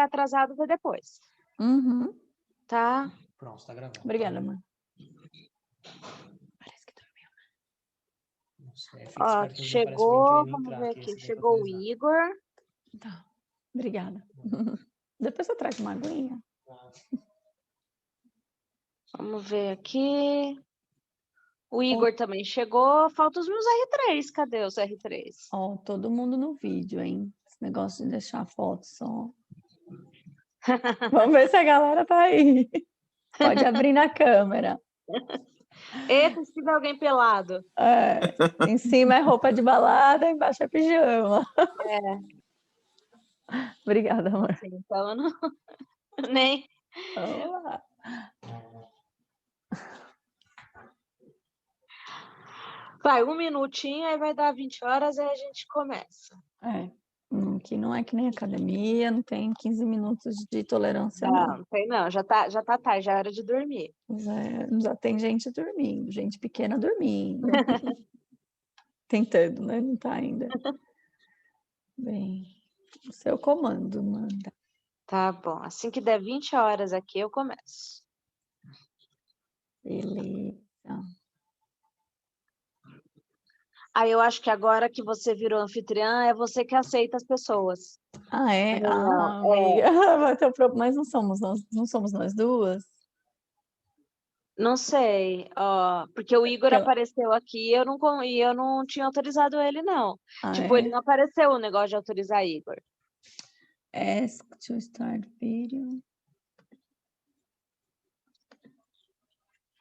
atrasado, vê depois. Uhum. Tá? Pronto, tá gravando. Obrigada, mãe. Parece que dormiu. Não sei, fica Ó, esperto que eles não parecem bem chegou, querendo vamos entrar ver aqui, aqui. esse daí pra Chegou o atualizar. Igor. Tá. Obrigada. Depois você traz uma aguinha. Vamos ver aqui. O Igor também chegou. Falta os meus R3. Cadê os R3? Ó, todo mundo no vídeo, hein? Esse negócio de deixar a foto só. Vamos ver se a galera tá aí. Pode abrir na câmera. Eita, se tiver alguém pelado. É, em cima é roupa de balada, embaixo é pijama. É, Obrigada, amor. assim, então eu não... Nem... Vamos lá. Vai, 1 minutinho, aí vai dar 20 horas, aí a gente começa. É, que não é que nem academia, não tem 15 minutos de tolerância, não. Não tem não, já tá tarde, já é hora de dormir. Já tem gente dormindo, gente pequena dormindo. Tentando, né? Não tá ainda. Bem, o seu comando, manda. Tá bom, assim que der 20 horas aqui, eu começo. Beleza. Aí eu acho que agora que você virou anfitriã, é você que aceita as pessoas. Ah, é? Não, Amiga. Vai ter Mas não somos nós duas? não sei, ó, porque o Igor Que eu- apareceu aqui e eu não tinha autorizado ele, não. Ah, Tipo, ele é? não apareceu o negócio de autorizar Igor. Ask to start video.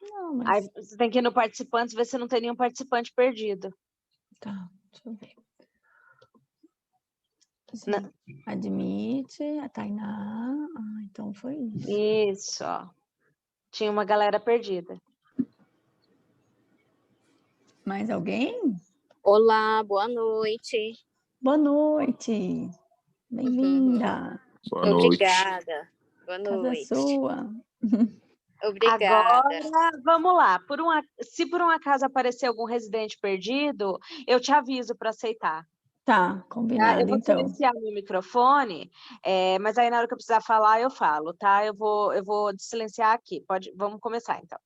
Não, Aí mas você tem que ir no participantes, ver se não tem nenhum participante perdido. tá, deixa eu ver. Na- Admite, a Tainá. Ah, então foi isso. Isso, ó. Tinha uma galera perdida. Mais alguém? Olá, boa noite. Boa noite. Bem-vinda. Boa noite. Obrigada. Boa Casa noite. sua. Obrigada. Agora, vamos lá. Se por um acaso aparecer algum residente perdido, eu te aviso para aceitar. Tá, Tá? combinado, Eu vou então. silenciar meu microfone, mas aí na hora que eu precisar falar, eu falo, tá? Eu vou silenciar aqui. Vamos começar, então.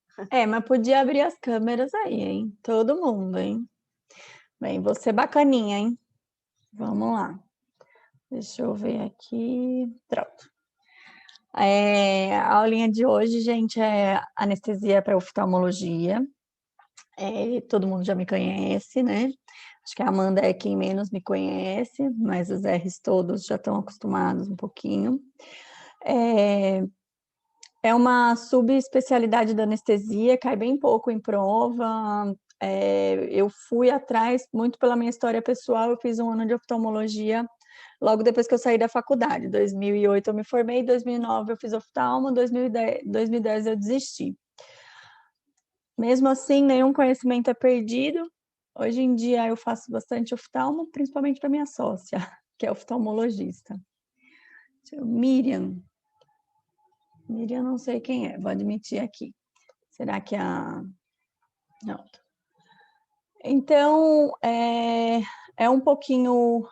Mas podia abrir as câmeras aí, hein? Todo mundo, hein? Bem, você bacaninha, hein? Vamos lá. Deixa eu ver aqui. Pronto. A aulinha de hoje, gente, é anestesia para oftalmologia. Todo mundo já me conhece, né? Acho que a Amanda é quem menos me conhece, mas os R's todos já estão acostumados um pouquinho. É uma subespecialidade da anestesia, cai bem pouco em prova. Eu fui atrás, muito pela minha história pessoal, eu fiz um ano de oftalmologia logo depois que eu saí da faculdade. Em 2008 eu me formei, em 2009 eu fiz oftalmo, em 2010 eu desisti. Mesmo assim, nenhum conhecimento é perdido. Hoje em dia eu faço bastante oftalmo, principalmente para minha sócia, que é oftalmologista. Miriam, não sei quem é, vou admitir aqui. Será que Não. Então, é um pouquinho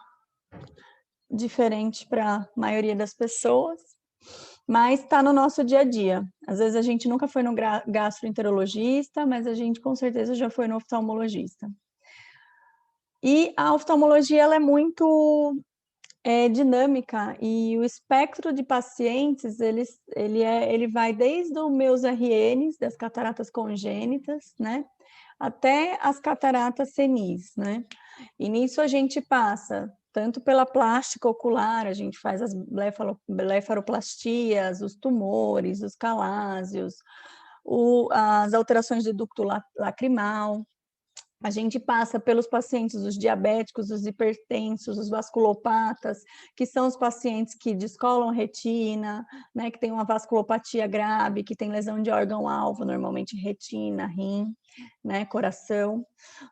diferente para a maioria das pessoas, mas está no nosso dia a dia. Às vezes a gente nunca foi no gastroenterologista, mas a gente com certeza já foi no oftalmologista. E a oftalmologia ela é muito dinâmica e o espectro de pacientes ele vai desde os meus RNs, das cataratas congênitas, né, até as cataratas senis, né? E nisso a gente passa tanto pela plástica ocular, a gente faz as blefaroplastias, os tumores, os calásios, as alterações de ducto lacrimal. A gente passa pelos pacientes, os diabéticos, os hipertensos, os vasculopatas, que são os pacientes que descolam retina, né, que tem uma vasculopatia grave, que tem lesão de órgão-alvo, normalmente retina, rim, né, coração.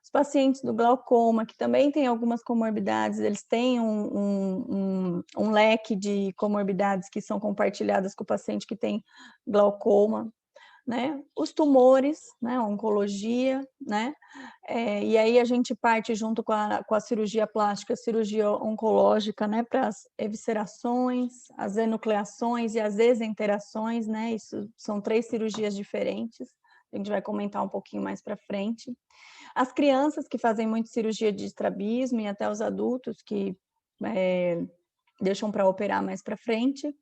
Os pacientes do glaucoma, que também têm algumas comorbidades, eles têm um leque de comorbidades que são compartilhadas com o paciente que tem glaucoma. né? Os tumores, né? Oncologia, né? E aí a gente parte junto com a cirurgia plástica, cirurgia oncológica, né? Para as eviscerações, as enucleações e as exenterações, né? Isso são 3 cirurgias diferentes. A gente vai comentar um pouquinho mais para frente. As crianças que fazem muito cirurgia de estrabismo e até os adultos que deixam para operar mais para frente.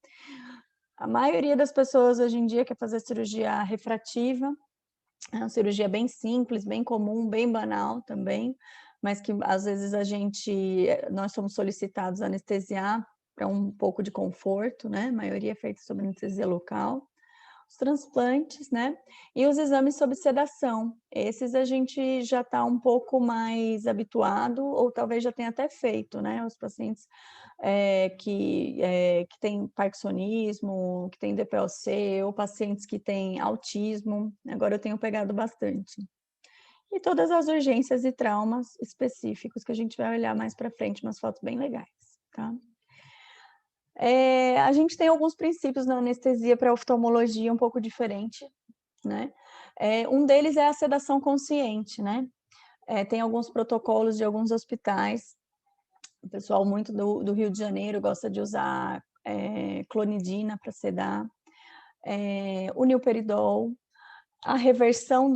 A maioria das pessoas hoje em dia quer fazer cirurgia refrativa, é uma cirurgia bem simples, bem comum, bem banal também, mas que às vezes nós somos solicitados a anestesiar para um pouco de conforto, né? A maioria é feita sob anestesia local. Os transplantes, né? E os exames sob sedação. Esses a gente já está um pouco mais habituado, ou talvez já tenha até feito, né? Os pacientes que têm parkinsonismo, que têm DPLC, ou pacientes que têm autismo. Agora eu tenho pegado bastante. E todas as urgências e traumas específicos que a gente vai olhar mais para frente, umas fotos bem legais, tá? A gente tem alguns princípios na anestesia para oftalmologia um pouco diferente, né? Um deles é a sedação consciente, né? Tem alguns protocolos de alguns hospitais. O pessoal muito do Rio de Janeiro gosta de usar clonidina para sedar, o nilperidol, a reversão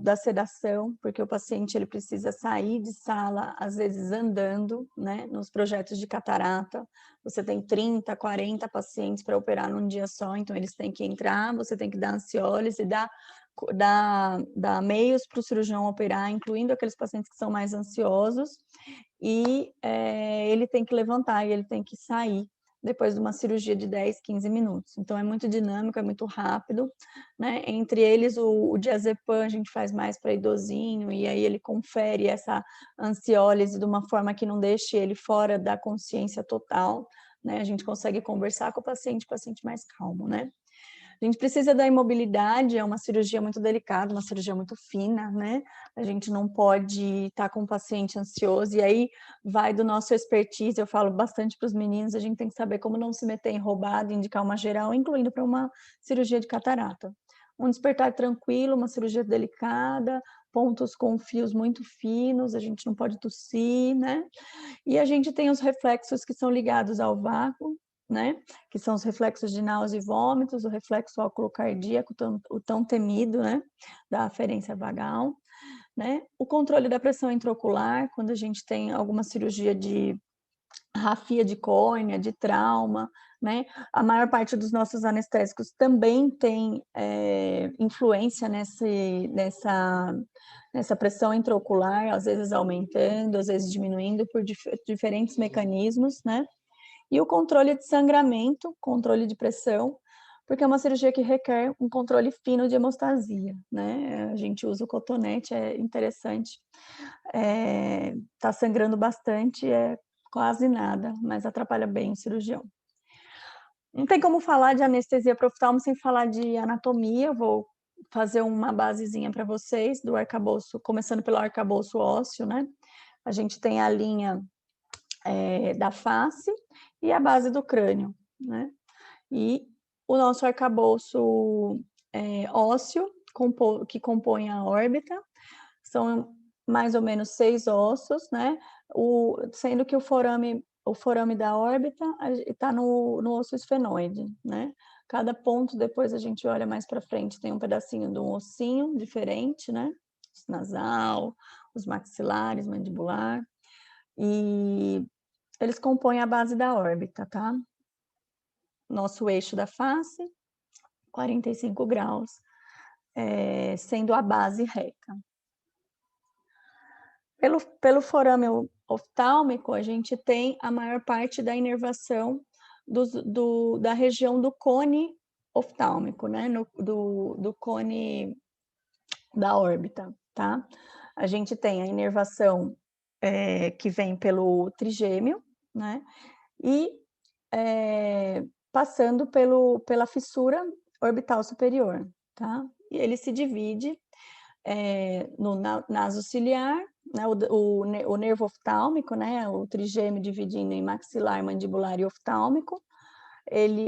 da sedação, porque o paciente ele precisa sair de sala, às vezes andando, né? Nos projetos de catarata, você tem 30, 40 pacientes para operar num dia só, então eles têm que entrar, você tem que dar ansiólise, dar meios para o cirurgião operar, incluindo aqueles pacientes que são mais ansiosos, e ele tem que levantar e ele tem que sair depois de uma cirurgia de 10, 15 minutos. Então, é muito dinâmico, é muito rápido, né? Entre eles, o diazepam a gente faz mais para idosinho, e aí ele confere essa ansiólise de uma forma que não deixe ele fora da consciência total, né? A gente consegue conversar com o paciente mais calmo, né? A gente precisa da imobilidade, é uma cirurgia muito delicada, uma cirurgia muito fina, né? A gente não pode estar com um paciente ansioso, e aí vai do nosso expertise, eu falo bastante para os meninos, a gente tem que saber como não se meter em roubado, indicar uma geral, incluindo para uma cirurgia de catarata. Um despertar tranquilo, uma cirurgia delicada, pontos com fios muito finos, a gente não pode tossir, né? E a gente tem os reflexos que são ligados ao vácuo, né? Que são os reflexos de náusea e vômitos, o reflexo oculocardíaco, o tão temido, né? Da aferência vagal, né? O controle da pressão intraocular, quando a gente tem alguma cirurgia de rafia de córnea, de trauma, né? A maior parte dos nossos anestésicos também tem influência nessa pressão intraocular, às vezes aumentando, às vezes diminuindo por diferentes mecanismos, né? E o controle de sangramento, controle de pressão, porque é uma cirurgia que requer um controle fino de hemostasia, né? A gente usa o cotonete, é interessante. Tá sangrando bastante, é quase nada, mas atrapalha bem o cirurgião. Não tem como falar de anestesia para oftalmo sem falar de anatomia. Eu vou fazer uma basezinha para vocês do arcabouço, começando pelo arcabouço ósseo, né? A gente tem a linha da face e a base do crânio, né? E o nosso arcabouço ósseo, que compõe a órbita, são mais ou menos 6 ossos, né? Sendo que o forame da órbita está no osso esfenoide, né? Cada ponto, depois a gente olha mais para frente, tem um pedacinho de um ossinho diferente, né? O nasal, os maxilares, mandibular, e eles compõem a base da órbita, tá? Nosso eixo da face, 45 graus, sendo a base reca. Pelo forame oftálmico, a gente tem a maior parte da inervação da região do cone oftálmico, né? Do cone da órbita, tá? A gente tem a inervação que vem pelo trigêmeo, né? E passando pela fissura orbital superior, tá? E ele se divide no naso ciliar, né, o nervo oftálmico, né, o trigêmeo dividindo em maxilar, mandibular e oftálmico.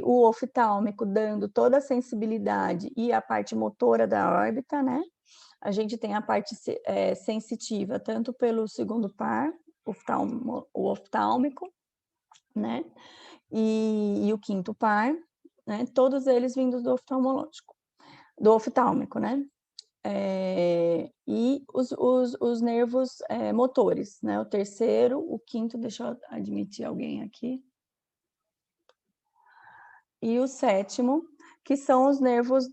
o oftálmico dando toda a sensibilidade e a parte motora da órbita, né? A gente tem a parte sensitiva, tanto pelo segundo par, o oftálmico, né? E o quinto par, né? Todos eles vindos do oftalmológico, do oftálmico, né? E os nervos motores, né? O terceiro, o quinto, deixa eu admitir alguém aqui. E o sétimo, que são os nervos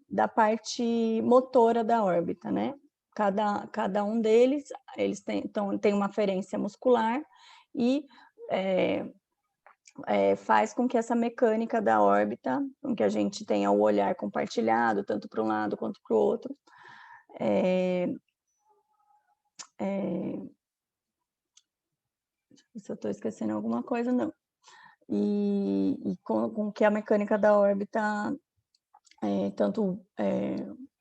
da parte motora da órbita, né? Cada um deles, eles têm uma aferência muscular e faz com que essa mecânica da órbita, com que a gente tenha o olhar compartilhado, tanto para um lado quanto para o outro, se eu estou esquecendo alguma coisa, não. E com que a mecânica da órbita, tanto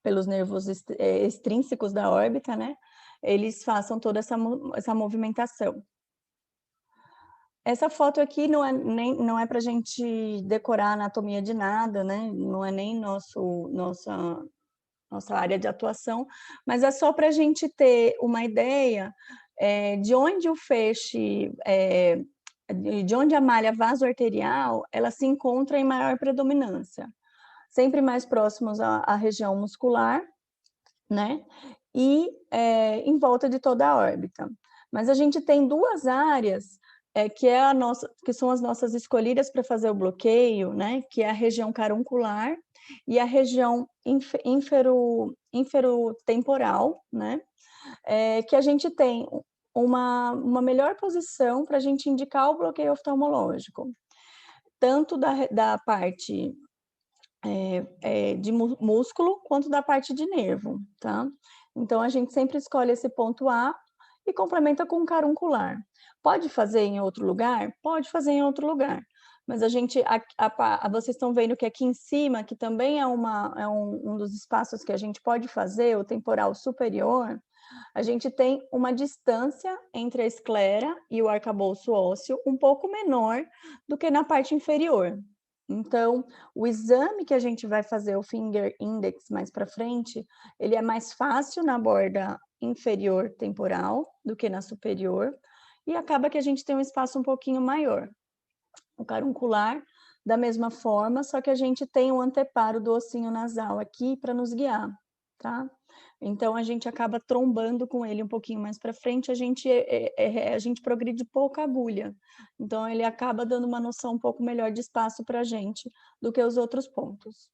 pelos nervos extrínsecos da órbita, né, eles façam toda essa movimentação. Essa foto aqui não é para a gente decorar a anatomia de nada, né, não é nem nossa área de atuação, mas é só para a gente ter uma ideia de onde o feixe, de onde a malha vasoarterial, ela se encontra em maior predominância, sempre mais próximos à região muscular, né? E em volta de toda a órbita. Mas a gente tem duas áreas que são as nossas escolhidas para fazer o bloqueio, né? Que é a região caruncular e a região inferotemporal, né? Que a gente tem uma melhor posição para a gente indicar o bloqueio oftalmológico, tanto da parte de músculo quanto da parte de nervo, tá? Então, a gente sempre escolhe esse ponto A e complementa com caruncular. Pode fazer em outro lugar? Pode fazer em outro lugar. Mas a gente, vocês estão vendo que aqui em cima, que também é um dos espaços que a gente pode fazer, o temporal superior, a gente tem uma distância entre a esclera e o arcabouço ósseo um pouco menor do que na parte inferior. Então, o exame que a gente vai fazer, o finger index mais para frente, ele é mais fácil na borda inferior temporal do que na superior, e acaba que a gente tem um espaço um pouquinho maior. O caruncular, da mesma forma, só que a gente tem o anteparo do ossinho nasal aqui para nos guiar, tá? Então, a gente acaba trombando com ele um pouquinho mais para frente, a gente progride pouca agulha. Então, ele acaba dando uma noção um pouco melhor de espaço para a gente do que os outros pontos.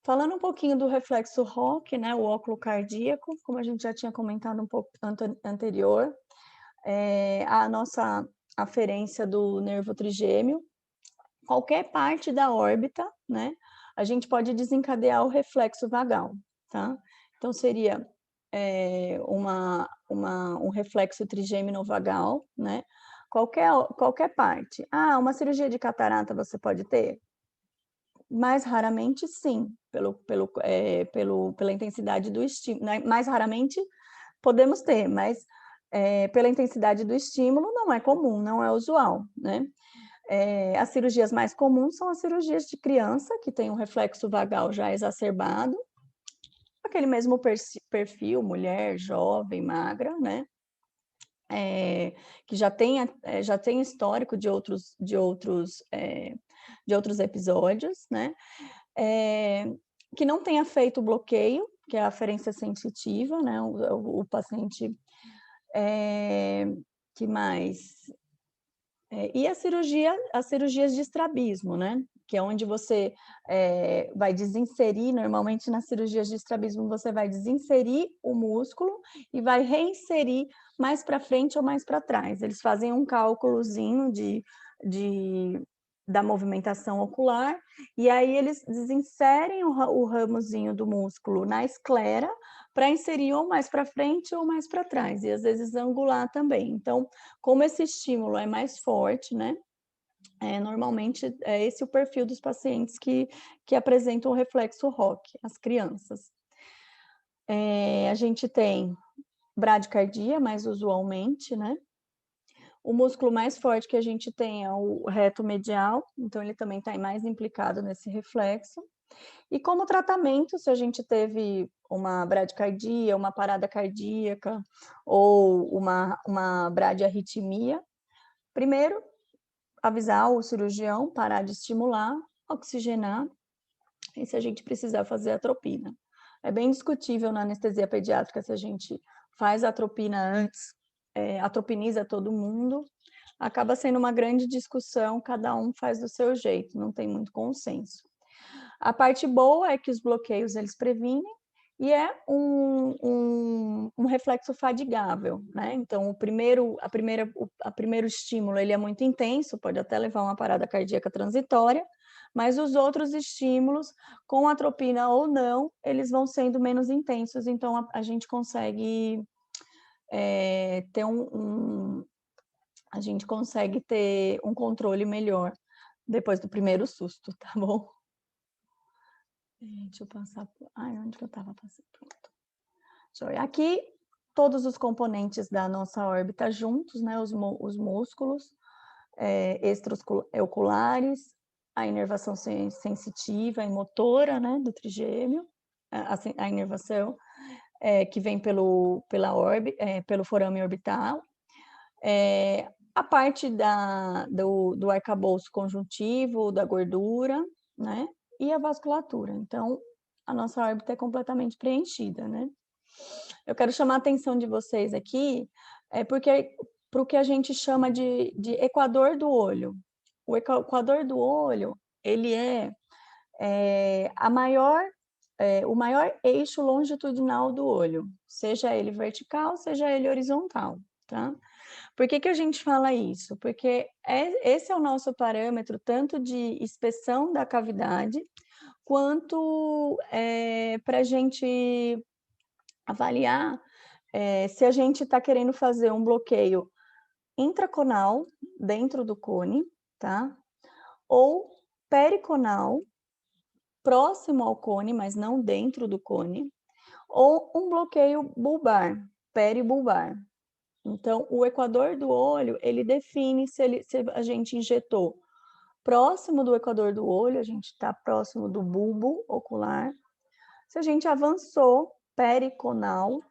Falando um pouquinho do reflexo Rock, né, o óculo cardíaco, como a gente já tinha comentado um pouco anterior, a nossa aferência do nervo trigêmeo, qualquer parte da órbita, né, a gente pode desencadear o reflexo vagal, tá? Então, seria um reflexo trigêmeo vagal, né? Qualquer parte. Ah, uma cirurgia de catarata você pode ter? Mais raramente, sim, pela intensidade do estímulo. Né? Mais raramente podemos ter, mas pela intensidade do estímulo não é comum, não é usual, né? As cirurgias mais comuns são as cirurgias de criança, que tem um reflexo vagal já exacerbado, aquele mesmo perfil, mulher, jovem, magra, né? Que já tem histórico de outros episódios, né? Que não tenha feito bloqueio, que é a aferência sensitiva, né? O paciente, que mais? E as cirurgias de estrabismo, né? Que é onde você vai desinserir, normalmente nas cirurgias de estrabismo, você vai desinserir o músculo e vai reinserir mais para frente ou mais para trás. Eles fazem um cálculozinho da movimentação ocular, e aí eles desinserem o ramozinho do músculo na esclera para inserir ou mais para frente ou mais para trás, e às vezes angular também. Então, como esse estímulo é mais forte, né? Normalmente é esse o perfil dos pacientes que apresentam o reflexo Rock, as crianças. A gente tem bradicardia, mais usualmente, né? O músculo mais forte que a gente tem é o reto medial, então ele também está mais implicado nesse reflexo. E como tratamento, se a gente teve uma bradicardia, uma parada cardíaca ou uma bradiarritmia, primeiro, avisar o cirurgião, parar de estimular, oxigenar, e se a gente precisar fazer atropina. É bem discutível na anestesia pediátrica se a gente faz atropina antes, atropiniza todo mundo, acaba sendo uma grande discussão, cada um faz do seu jeito, não tem muito consenso. A parte boa é que os bloqueios eles previnem e é um reflexo fadigável, né? Então, o primeiro estímulo ele é muito intenso, pode até levar a uma parada cardíaca transitória, mas os outros estímulos, com atropina ou não, eles vão sendo menos intensos, então a gente consegue ter a gente consegue ter um controle melhor depois do primeiro susto, tá bom? Deixa eu passar. Ai, onde que eu estava passando? Pronto. Aqui, todos os componentes da nossa órbita juntos, né? Os músculos extraoculares, a inervação sensitiva e motora, né? Do trigêmeo, a inervação que vem pelo forame orbital. A parte do arcabouço conjuntivo, da gordura, né? E a vasculatura. Então, a nossa órbita é completamente preenchida, né? Eu quero chamar a atenção de vocês aqui, porque para o que a gente chama de equador do olho. O equador do olho, ele o maior eixo longitudinal do olho, seja ele vertical, seja ele horizontal, tá? Por que a gente fala isso? Porque esse é o nosso parâmetro tanto de inspeção da cavidade, quanto para a gente avaliar se a gente está querendo fazer um bloqueio intraconal dentro do cone, tá? Ou periconal, próximo ao cone, mas não dentro do cone, ou um bloqueio bulbar, peribulbar. Então, o equador do olho, ele define se a gente injetou próximo do equador do olho, a gente está próximo do bulbo ocular, se a gente avançou periconal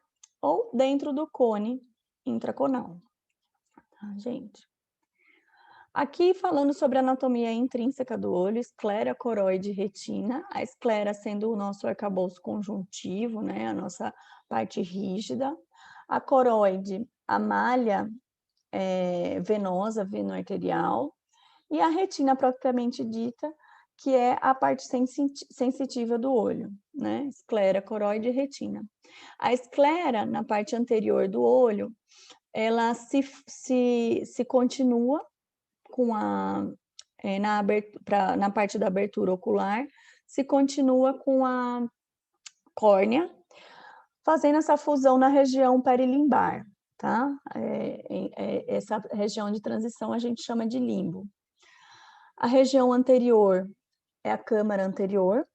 ou dentro do cone intraconal. Tá, gente? Aqui falando sobre a anatomia intrínseca do olho, esclera, coroide e retina, a esclera sendo o nosso arcabouço conjuntivo, né, a nossa parte rígida, a coroide, a malha venosa, veno-arterial, e a retina propriamente dita, que é a parte sensitiva do olho, né? Esclera, coroide e retina. A esclera, na parte anterior do olho, ela se continua com na parte da abertura ocular, se continua com a córnea, fazendo essa fusão na região perilimbar, tá? Essa região de transição a gente chama de limbo. A região anterior é a câmara anterior,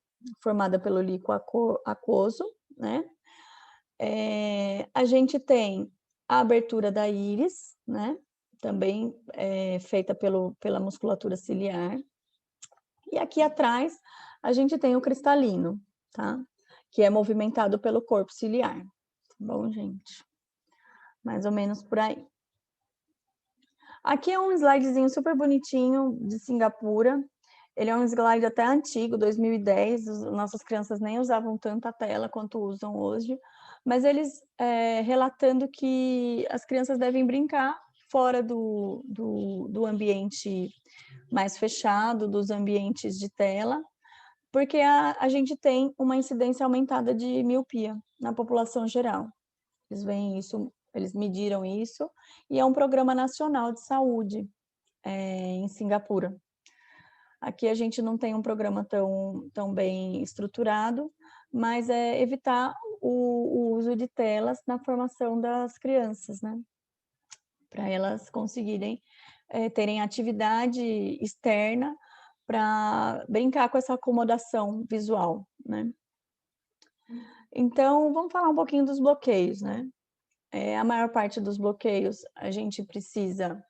formada pelo líquido aquoso, né? A gente tem a abertura da íris, né? Também feita pela musculatura ciliar. E aqui atrás a gente tem o cristalino, tá? Que é movimentado pelo corpo ciliar. Tá bom, gente? Mais ou menos por aí. Aqui é um slidezinho super bonitinho de Singapura. Ele é um slide até antigo, 2010. Nossas crianças nem usavam tanta tela quanto usam hoje. Mas eles relatando que as crianças devem brincar fora do ambiente mais fechado, dos ambientes de tela, porque a gente tem uma incidência aumentada de miopia na população geral. Eles veem isso, eles mediram isso, e é um programa nacional de saúde em Singapura. Aqui a gente não tem um programa tão bem estruturado, mas é evitar o uso de telas na formação das crianças, né? Para elas conseguirem terem atividade externa para brincar com essa acomodação visual, né? Então, vamos falar um pouquinho dos bloqueios, né? A maior parte dos bloqueios a gente precisa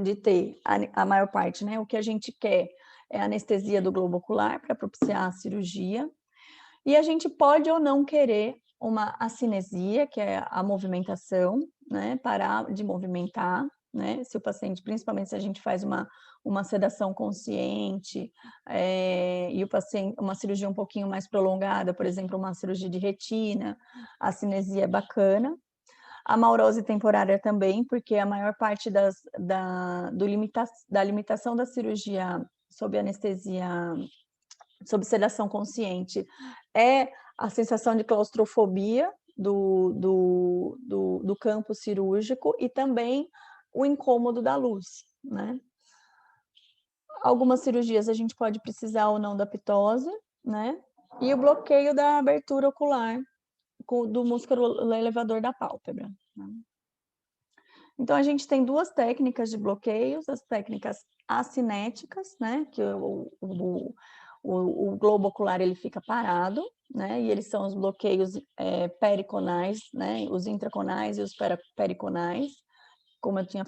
de ter a maior parte, né? O que a gente quer é anestesia do globo ocular para propiciar a cirurgia. E a gente pode ou não querer uma acinesia, que é a movimentação, né? Parar de movimentar, né? Se o paciente, principalmente se a gente faz uma sedação consciente e o paciente, uma cirurgia um pouquinho mais prolongada, por exemplo, uma cirurgia de retina, a cinesia é bacana. A maurose temporária também, porque a maior parte da limitação da cirurgia sob anestesia, sob sedação consciente, é a sensação de claustrofobia do campo cirúrgico e também o incômodo da luz, né? Algumas cirurgias a gente pode precisar ou não da ptose, né? E o bloqueio da abertura ocular do músculo elevador da pálpebra, né? Então, a gente tem duas técnicas de bloqueios, as técnicas acinéticas, né? Que o globo ocular ele fica parado, né? E eles são os bloqueios periconais, né? Os intraconais e os periconais, como eu tinha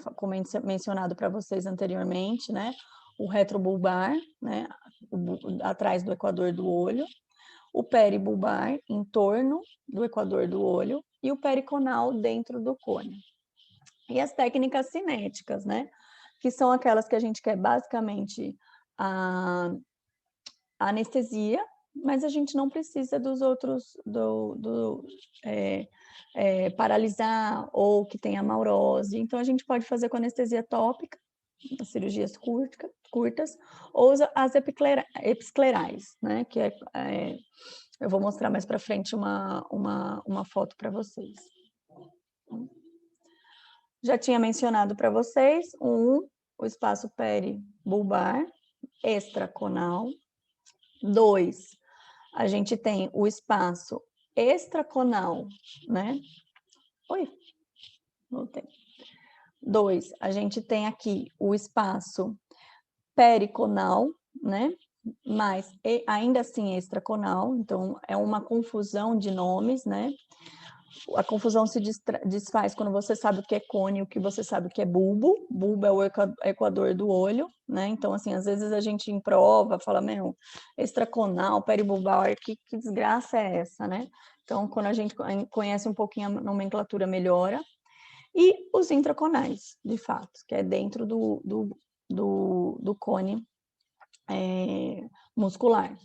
mencionado para vocês anteriormente, né? O retrobulbar, né? Atrás do equador do olho, o peribulbar em torno do equador do olho e o periconal dentro do cone. E as técnicas cinéticas, né? Que são aquelas que a gente quer basicamente a anestesia, mas a gente não precisa dos outros, paralisar ou que tenha maurose. Então, a gente pode fazer com anestesia tópica, as cirurgias curtas, ou as episclerais, né? Que eu vou mostrar mais para frente uma foto para vocês. Já tinha mencionado para vocês o espaço peribulbar extraconal. 2, a gente tem o espaço extraconal, né? Oi, voltei. 2, a gente tem aqui o espaço periconal, né? Mas ainda assim extraconal, então é uma confusão de nomes, né? A confusão se desfaz quando você sabe o que é cone e o que você sabe o que é bulbo. Bulbo é o equador do olho, né? Então, assim, às vezes a gente em prova fala, meu, extraconal, peribulbar, que desgraça é essa, né? Então, quando a gente conhece um pouquinho a nomenclatura, melhora. E os intraconais, de fato, que é dentro do cone muscular.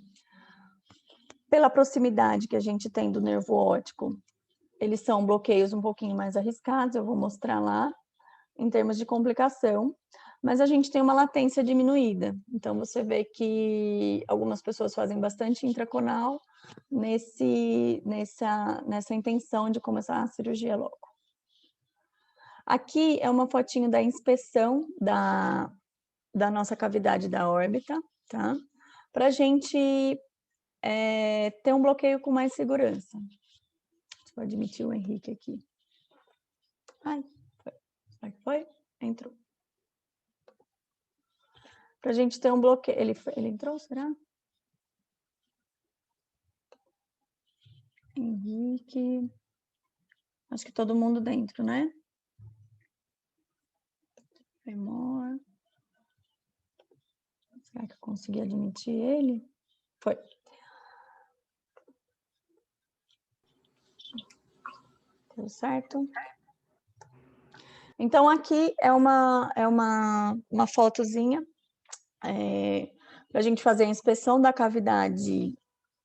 Pela proximidade que a gente tem do nervo óptico, eles são bloqueios um pouquinho mais arriscados, eu vou mostrar lá, em termos de complicação, mas a gente tem uma latência diminuída. Então, você vê que algumas pessoas fazem bastante intraconal nessa intenção de começar a cirurgia logo. Aqui é uma fotinho da inspeção da nossa cavidade da órbita, tá? Para a gente ter um bloqueio com mais segurança. Vou admitir o Henrique aqui. Ai, foi. Será que foi? Entrou. Para a gente ter um bloqueio. Ele entrou, será? Henrique. Acho que todo mundo dentro, né? Femor. Será que eu consegui admitir ele? Foi. Deu certo? Então, aqui é uma fotozinha para a gente fazer a inspeção da cavidade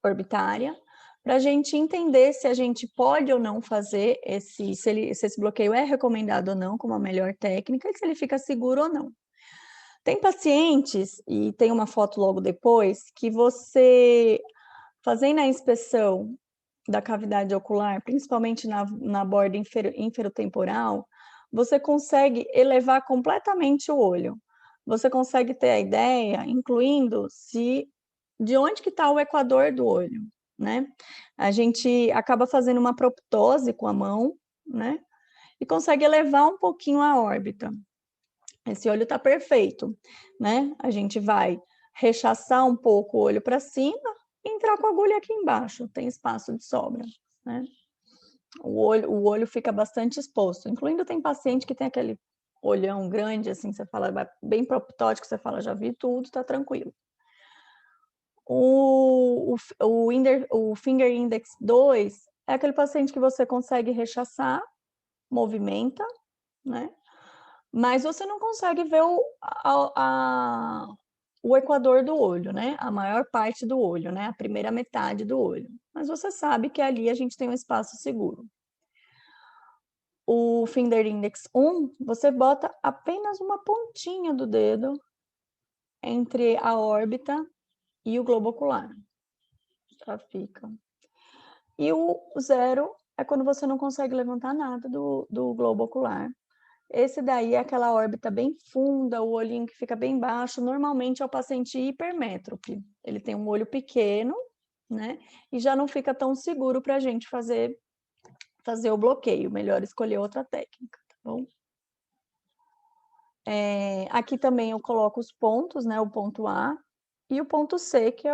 orbitária, para a gente entender se a gente pode ou não fazer se esse bloqueio é recomendado ou não como a melhor técnica e se ele fica seguro ou não. Tem pacientes, e tem uma foto logo depois, que você, fazendo a inspeção da cavidade ocular, principalmente na borda inferotemporal, você consegue elevar completamente o olho. Você consegue ter a ideia, incluindo de onde que está o equador do olho, né? A gente acaba fazendo uma proptose com a mão, né? E consegue elevar um pouquinho a órbita. Esse olho está perfeito, né? A gente vai rechaçar um pouco o olho para cima e entrar com a agulha aqui embaixo, tem espaço de sobra, né? O olho fica bastante exposto, incluindo tem paciente que tem aquele olhão grande, assim, você fala, bem proptótico, você fala, já vi tudo, tá tranquilo. O Finger Index 2 é aquele paciente que você consegue rechaçar, movimenta, né? Mas você não consegue ver o equador do olho, né? A maior parte do olho, né? A primeira metade do olho. Mas você sabe que ali a gente tem um espaço seguro. O Finger Index 1, você bota apenas uma pontinha do dedo entre a órbita e o globo ocular. Já fica. E o 0 é quando você não consegue levantar nada do globo ocular. Esse daí é aquela órbita bem funda, o olhinho que fica bem baixo, normalmente é o paciente hipermétrope. Ele tem um olho pequeno, né? E já não fica tão seguro para a gente fazer o bloqueio. Melhor escolher outra técnica, tá bom? Aqui também eu coloco os pontos, né? O ponto A e o ponto C, que é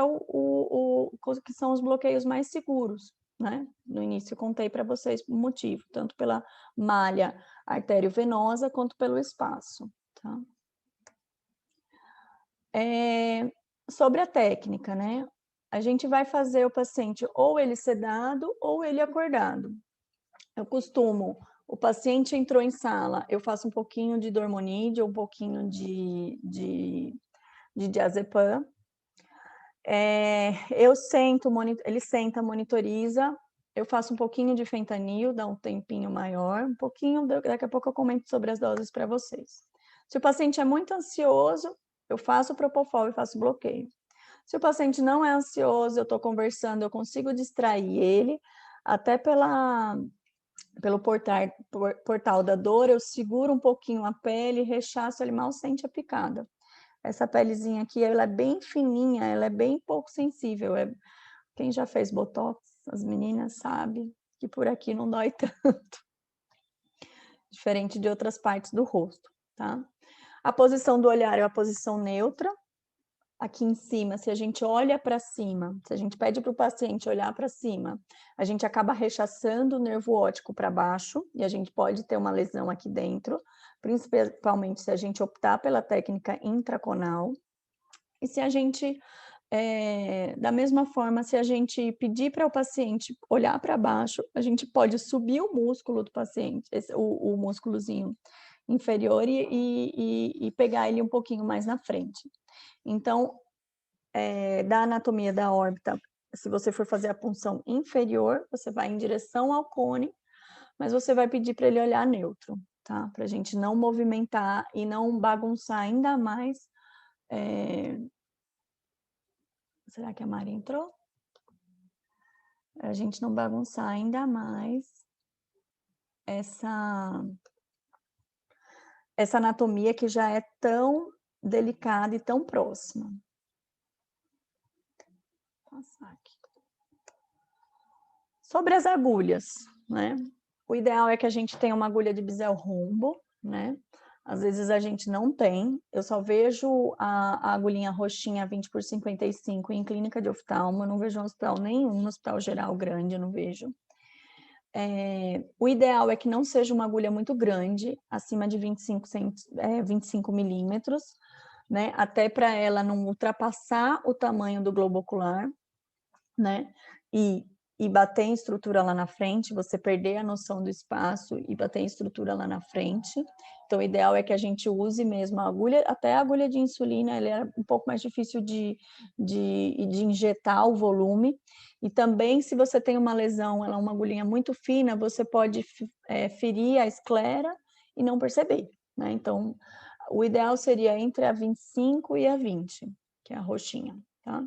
que são os bloqueios mais seguros, né? No início eu contei para vocês o motivo, tanto pela malha arteriovenosa quanto pelo espaço, tá? Sobre a técnica, né? A gente vai fazer o paciente ou ele sedado ou ele acordado. Eu costumo, o paciente entrou em sala, eu faço um pouquinho de dormonide, um pouquinho de diazepam. Ele senta, monitoriza, eu faço um pouquinho de fentanil, dá um tempinho maior, um pouquinho, daqui a pouco eu comento sobre as doses para vocês. Se o paciente é muito ansioso, eu faço propofol e faço bloqueio. Se o paciente não é ansioso, eu estou conversando, eu consigo distrair ele, até pelo portal da dor, eu seguro um pouquinho a pele, rechaço, ele mal sente a picada. Essa pelezinha aqui, ela é bem fininha, ela é bem pouco sensível. Quem já fez botox, as meninas sabe que por aqui não dói tanto. Diferente de outras partes do rosto, tá? A posição do olhar é a posição neutra. Aqui em cima, se a gente olha para cima, se a gente pede para o paciente olhar para cima, a gente acaba rechaçando o nervo óptico para baixo e a gente pode ter uma lesão aqui dentro, principalmente se a gente optar pela técnica intraconal. E se a gente, da mesma forma, se a gente pedir para o paciente olhar para baixo, a gente pode subir o músculo do paciente, o músculozinho inferior e pegar ele um pouquinho mais na frente. Então, da anatomia da órbita, se você for fazer a punção inferior, você vai em direção ao cone, mas você vai pedir para ele olhar neutro, tá? Para a gente não movimentar e não bagunçar ainda mais. Será que a Mari entrou? A gente não bagunçar ainda mais essa anatomia que já é tão delicada e tão próxima. Vou passar aqui. Sobre as agulhas, né? O ideal é que a gente tenha uma agulha de bisel rombo, né? Às vezes a gente não tem. Eu só vejo a agulhinha roxinha 20 por 55 em clínica de oftalmo. Eu não vejo em hospital nenhum, no hospital geral grande, eu não vejo. O ideal é que não seja uma agulha muito grande, acima de 25 milímetros, né? Até para ela não ultrapassar o tamanho do globo ocular, né? E bater em estrutura lá na frente, você perder a noção do espaço e bater em estrutura lá na frente. Então, o ideal é que a gente use mesmo a agulha, até a agulha de insulina, ela é um pouco mais difícil de injetar o volume. E também, se você tem uma lesão, ela é uma agulhinha muito fina, você pode ferir a esclera e não perceber, né? Então, o ideal seria entre a 25 e a 20, que é a roxinha, tá?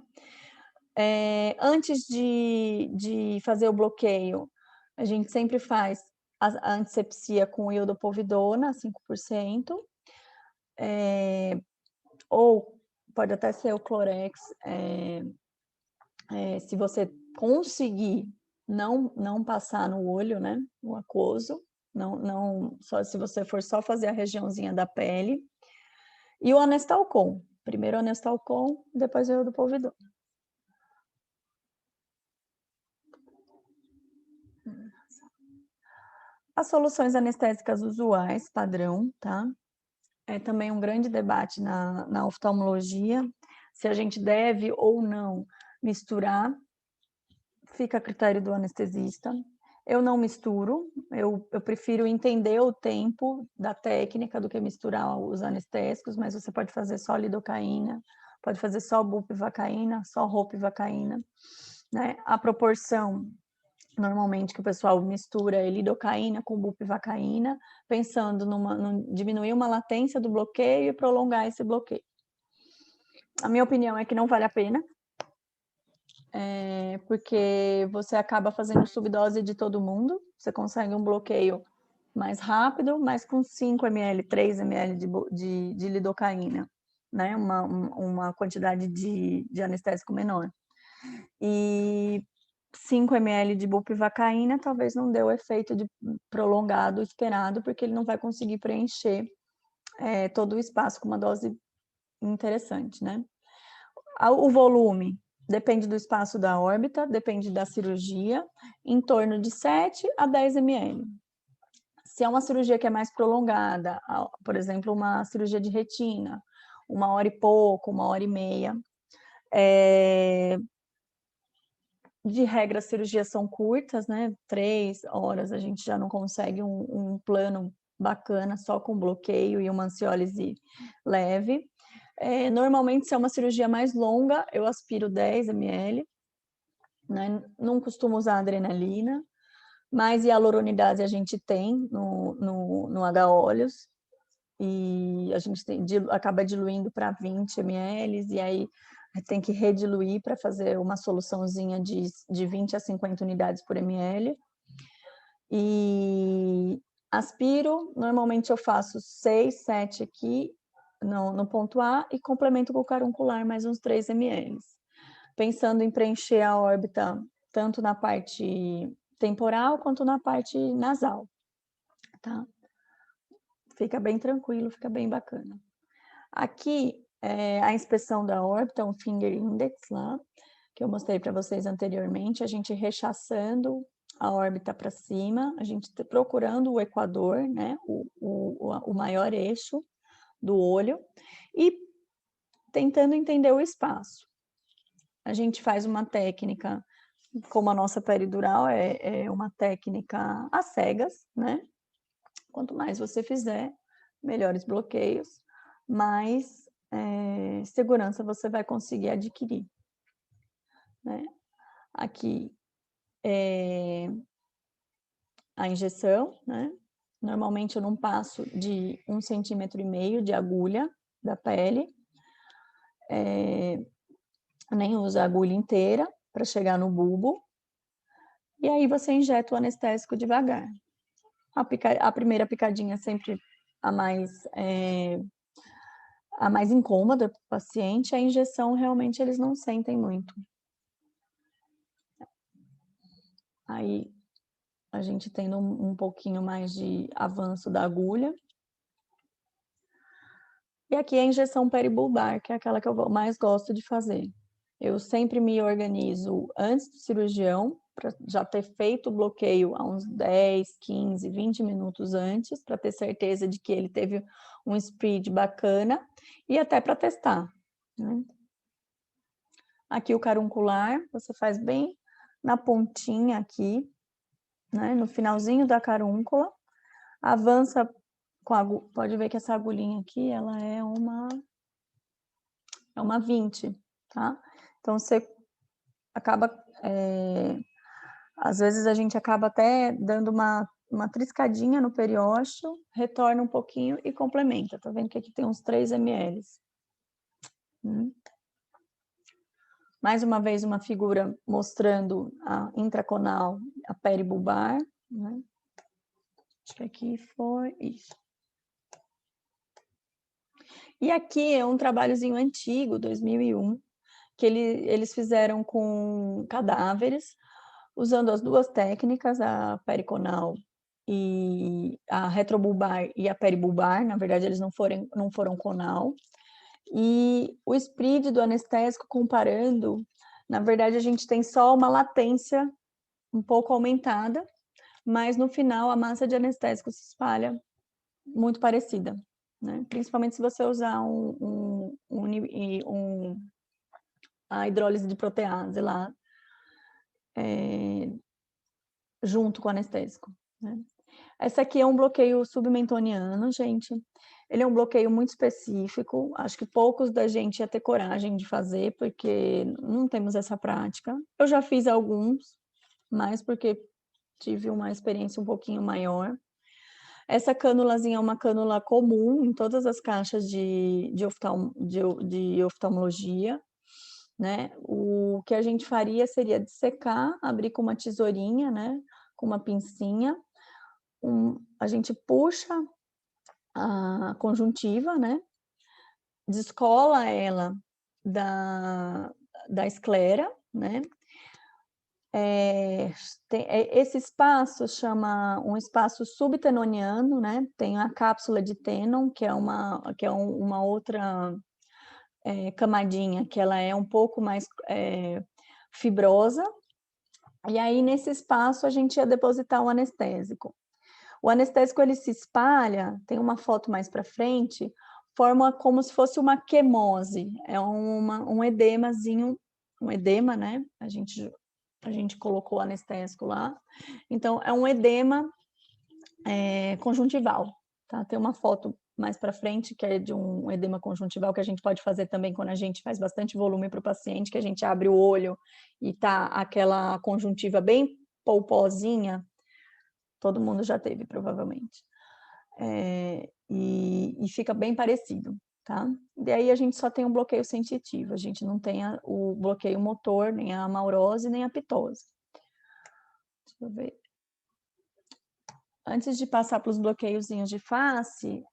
Antes de fazer o bloqueio, a gente sempre faz a antisepsia com iodopovidona, 5%, ou pode até ser o Clorex, se você conseguir não passar no olho, né, o aquoso, só se você for só fazer a regiãozinha da pele, e o Anestalcon, primeiro o Anestalcon, depois o iodopovidona. As soluções anestésicas usuais, padrão, tá? é também um grande debate na oftalmologia, se a gente deve ou não misturar, fica a critério do anestesista. Eu não misturo, eu prefiro entender o tempo da técnica do que misturar os anestésicos, mas você pode fazer só lidocaína, pode fazer só bupivacaína, só ropivacaína, né? A proporção, normalmente, que o pessoal mistura é lidocaína com bupivacaína, pensando em diminuir uma latência do bloqueio e prolongar esse bloqueio. A minha opinião é que não vale a pena, porque você acaba fazendo subdose de todo mundo, você consegue um bloqueio mais rápido, mas com 5 ml, 3 ml de lidocaína, né? Uma quantidade de anestésico menor. E 5 ml de bupivacaína talvez não dê o efeito de prolongado esperado, porque ele não vai conseguir preencher todo o espaço com uma dose interessante, né? O volume depende do espaço da órbita, depende da cirurgia, em torno de 7 a 10 ml. Se é uma cirurgia que é mais prolongada, por exemplo, uma cirurgia de retina, 1h e pouco, 1h30, de regra, as cirurgias são curtas, né? 3 horas, a gente já não consegue um plano bacana só com bloqueio e uma ansiólise leve. Normalmente, se é uma cirurgia mais longa, eu aspiro 10 ml, né? Não costumo usar adrenalina, mas hialuronidase a gente tem no H-Óleos, e a gente acaba diluindo para 20 ml, e aí tem que rediluir para fazer uma soluçãozinha de 20 a 50 unidades por ml. E aspiro, normalmente eu faço 6, 7 aqui no ponto A e complemento com o caruncular mais uns 3 ml. Pensando em preencher a órbita tanto na parte temporal quanto na parte nasal, tá? Fica bem tranquilo, fica bem bacana. Aqui, a inspeção da órbita, um finger index lá, que eu mostrei para vocês anteriormente, a gente rechaçando a órbita para cima, a gente procurando o equador, né, o maior eixo do olho, e tentando entender o espaço. A gente faz uma técnica, como a nossa peridural é uma técnica às cegas, né? Quanto mais você fizer, melhores bloqueios, mais segurança você vai conseguir adquirir, né? Aqui a injeção, né? Normalmente eu não passo de 1,5 cm de agulha da pele, nem uso a agulha inteira para chegar no bulbo, e aí você injeta o anestésico devagar. A primeira picadinha é sempre a mais incômoda para o paciente, a injeção realmente eles não sentem muito. Aí a gente tendo um pouquinho mais de avanço da agulha. E aqui a injeção peribulbar, que é aquela que eu mais gosto de fazer. Eu sempre me organizo antes do cirurgião, para já ter feito o bloqueio há uns 10, 15, 20 minutos antes, para ter certeza de que ele teve um speed bacana, e até para testar, né? Aqui o caruncular, você faz bem na pontinha aqui, né, no finalzinho da carúncula, avança com a agulha. Pode ver que essa agulhinha aqui, ela é uma 20, tá? Então, você acaba, às vezes a gente acaba até dando uma triscadinha no periósteo, retorna um pouquinho e complementa. Tá vendo que aqui tem uns 3 ml. Mais uma vez, uma figura mostrando a intraconal, a peribulbar, né? Acho que aqui foi isso. E aqui é um trabalhozinho antigo, 2001, que eles fizeram com cadáveres, usando as duas técnicas, a periconal e a retrobulbar e a peribulbar. Na verdade, eles não foram conal. E o spread do anestésico comparando, na verdade, a gente tem só uma latência um pouco aumentada, mas no final a massa de anestésico se espalha muito parecida, né? Principalmente se você usar a hidrólise de protease lá, junto com o anestésico, né? Esse aqui é um bloqueio submentoniano, gente. Ele é um bloqueio muito específico, acho que poucos da gente ia ter coragem de fazer, porque não temos essa prática. Eu já fiz alguns, mas porque tive uma experiência um pouquinho maior. Essa cânulazinha é uma cânula comum em todas as caixas de oftalmologia, né? O que a gente faria seria dissecar, abrir com uma tesourinha, né? Com uma pincinha. A gente puxa a conjuntiva, né? Descola ela da esclera, né? Esse espaço chama um espaço subtenoniano, né? Tem a cápsula de Tenon, que é uma outra camadinha, que ela é um pouco mais fibrosa. E aí, nesse espaço, a gente ia depositar o anestésico. O anestésico, ele se espalha, tem uma foto mais para frente, forma como se fosse uma quemose, é um edemazinho, um edema, né? A gente colocou o anestésico lá. Então, é um edema conjuntival, tá? Tem uma foto mais para frente, que é de um edema conjuntival, que a gente pode fazer também quando a gente faz bastante volume para o paciente, que a gente abre o olho e tá aquela conjuntiva bem polposinha, todo mundo já teve, provavelmente. E fica bem parecido, tá? E aí a gente só tem um bloqueio sensitivo, a gente não tem o bloqueio motor, nem a amaurose, nem a pitose. Deixa eu ver. Antes de passar para os bloqueiozinhos de face,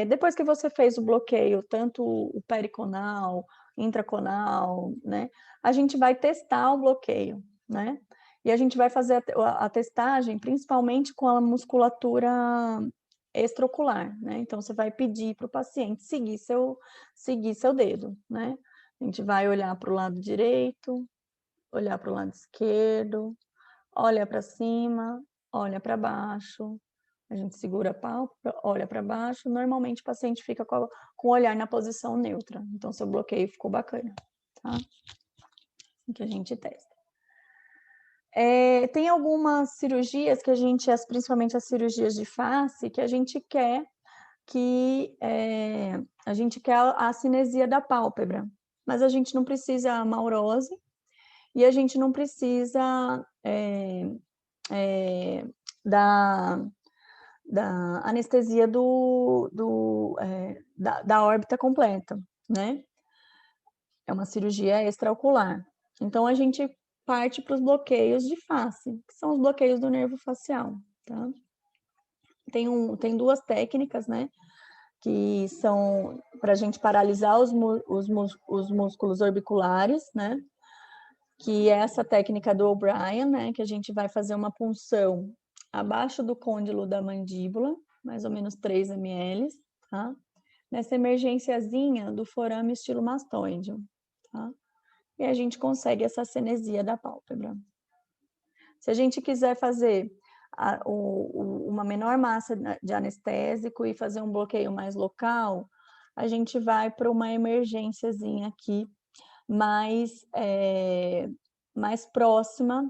depois que você fez o bloqueio, tanto o periconal, intraconal, né? A gente vai testar o bloqueio, né? E a gente vai fazer a testagem principalmente com a musculatura extraocular, né? Então, você vai pedir para o paciente seguir seu dedo, né? A gente vai olhar para o lado direito, olhar para o lado esquerdo, olha para cima, olha para baixo, a gente segura a pálpebra, olha para baixo, normalmente o paciente fica com o olhar na posição neutra, então seu bloqueio ficou bacana, tá? Assim que a gente testa. Tem algumas cirurgias que principalmente as cirurgias de face, que a gente quer a cinesia da pálpebra, mas a gente não precisa a maurose e a gente não precisa da anestesia da órbita completa, né? É uma cirurgia extraocular. Então, a gente parte para os bloqueios de face, que são os bloqueios do nervo facial, tá? Tem duas técnicas, né? Que são para a gente paralisar os músculos orbiculares, né? Que é essa técnica do O'Brien, né? Que a gente vai fazer uma punção abaixo do côndilo da mandíbula, mais ou menos 3 ml, tá? Nessa emergênciazinha do forame estilomastoide, tá? E a gente consegue essa cinesia da pálpebra. Se a gente quiser fazer uma menor massa de anestésico e fazer um bloqueio mais local, a gente vai para uma emergênciazinha aqui, mais próxima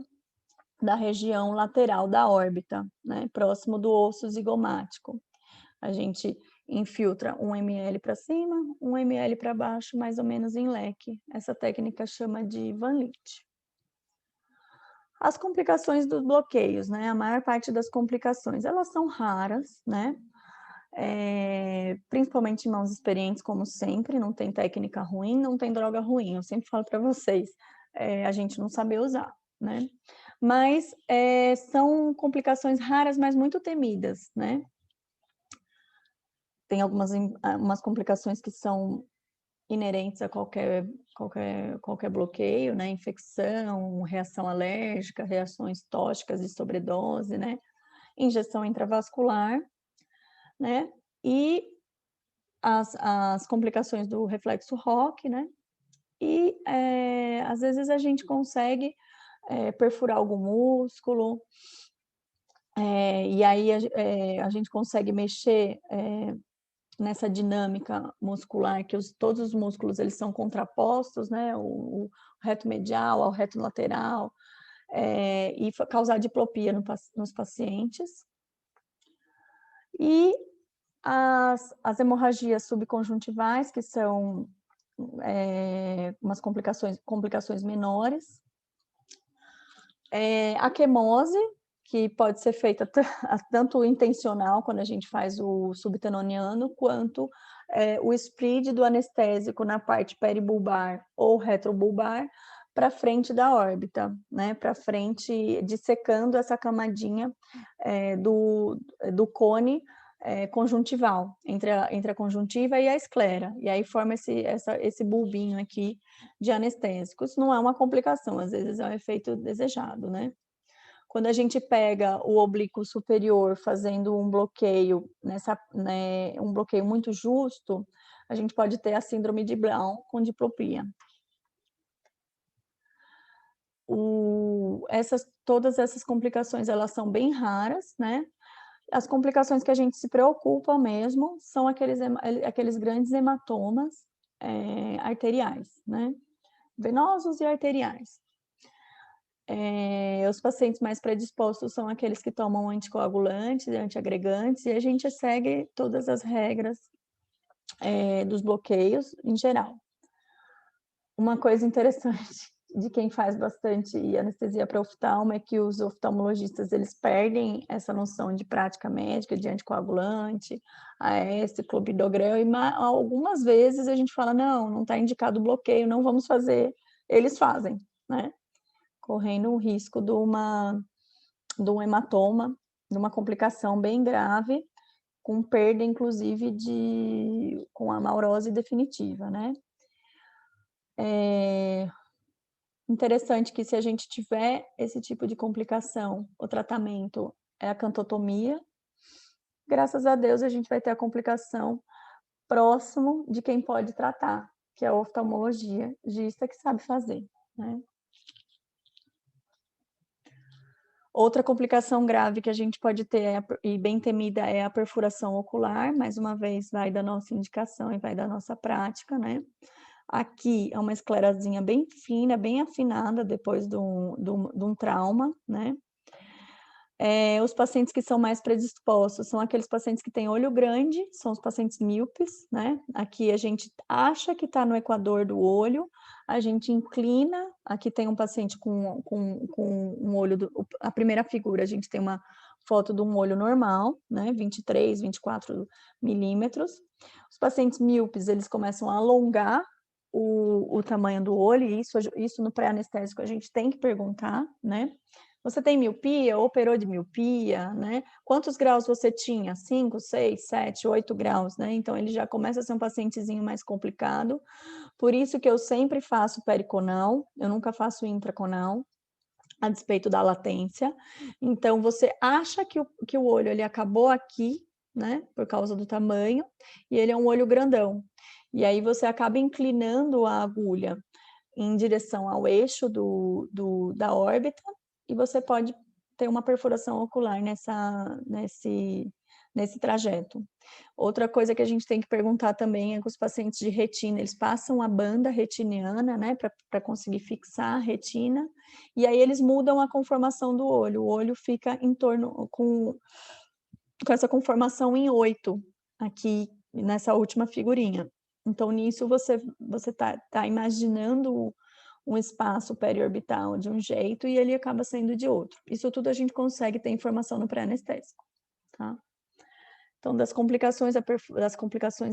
da região lateral da órbita, né? Próximo do osso zigomático. A gente infiltra 1 ml para cima, 1 ml para baixo, mais ou menos em leque. Essa técnica chama de Van Litt. As complicações dos bloqueios, né? A maior parte das complicações, elas são raras, né? Principalmente em mãos experientes, como sempre, não tem técnica ruim, não tem droga ruim. Eu sempre falo para vocês, a gente não saber usar, né? Mas são complicações raras, mas muito temidas, né? Tem umas complicações que são inerentes a qualquer bloqueio, né? Infecção, reação alérgica, reações tóxicas de sobredose, né? Injeção intravascular, né? E as complicações do reflexo ROC, né? E às vezes a gente consegue perfurar algum músculo, e aí a gente consegue mexer nessa dinâmica muscular, que todos os músculos eles são contrapostos, né? O reto medial ao reto lateral, e causar diplopia nos pacientes. E as hemorragias subconjuntivais, que são umas complicações menores. A quemose, que pode ser feita tanto intencional, quando a gente faz o subtenoniano, quanto o spread do anestésico na parte peribulbar ou retrobulbar para frente da órbita, né? Para frente, dissecando essa camadinha do cone conjuntival, entre a conjuntiva e a esclera, e aí forma esse bulbinho aqui de anestésico. Isso não é uma complicação, às vezes é um efeito desejado, né? Quando a gente pega o oblíquo superior fazendo um bloqueio, um bloqueio muito justo, a gente pode ter a síndrome de Brown com diplopia. Todas essas complicações, elas são bem raras, né? As complicações que a gente se preocupa mesmo são aqueles grandes hematomas arteriais, né? Venosos e arteriais. Os pacientes mais predispostos são aqueles que tomam anticoagulantes e antiagregantes, e a gente segue todas as regras dos bloqueios em geral. Uma coisa interessante de quem faz bastante anestesia para oftalmo é que os oftalmologistas, eles perdem essa noção de prática médica, de anticoagulante, AS, clopidogrel, e algumas vezes a gente fala, não está indicado bloqueio, não vamos fazer, eles fazem, né? Correndo o risco de um hematoma, de uma complicação bem grave, com perda, inclusive, com a amaurose definitiva, né? Interessante que se a gente tiver esse tipo de complicação, o tratamento é a cantotomia. Graças a Deus, a gente vai ter a complicação próximo de quem pode tratar, que é a oftalmologista que sabe fazer, né? Outra complicação grave que a gente pode ter, e bem temida, é a perfuração ocular. Mais uma vez, vai da nossa indicação e vai da nossa prática, né? Aqui é uma esclerazinha bem fina, bem afinada depois de um trauma, né? Os pacientes que são mais predispostos são aqueles pacientes que têm olho grande, são os pacientes míopes, né? Aqui a gente acha que está no equador do olho, a gente inclina, aqui tem um paciente com um olho, a primeira figura, a gente tem uma foto de um olho normal, né? 23, 24 milímetros. Os pacientes míopes, eles começam a alongar o tamanho do olho, e isso no pré-anestésico a gente tem que perguntar, né? Você tem miopia, operou de miopia, né? Quantos graus você tinha? 5, 6, 7, 8 graus, né? Então, ele já começa a ser um pacientezinho mais complicado. Por isso que eu sempre faço periconal, eu nunca faço intraconal, a despeito da latência. Então, você acha que o olho ele acabou aqui, né? Por causa do tamanho, e ele é um olho grandão. E aí, você acaba inclinando a agulha em direção ao eixo da órbita, e você pode ter uma perfuração ocular nesse trajeto. Outra coisa que a gente tem que perguntar também é que os pacientes de retina, eles passam a banda retiniana, né, para conseguir fixar a retina, e aí eles mudam a conformação do olho. O olho fica em torno, com essa conformação em 8, aqui nessa última figurinha. Então, nisso, você tá imaginando um espaço periorbital de um jeito e ele acaba sendo de outro. Isso tudo a gente consegue ter informação no pré-anestésico, tá? Então, das complicações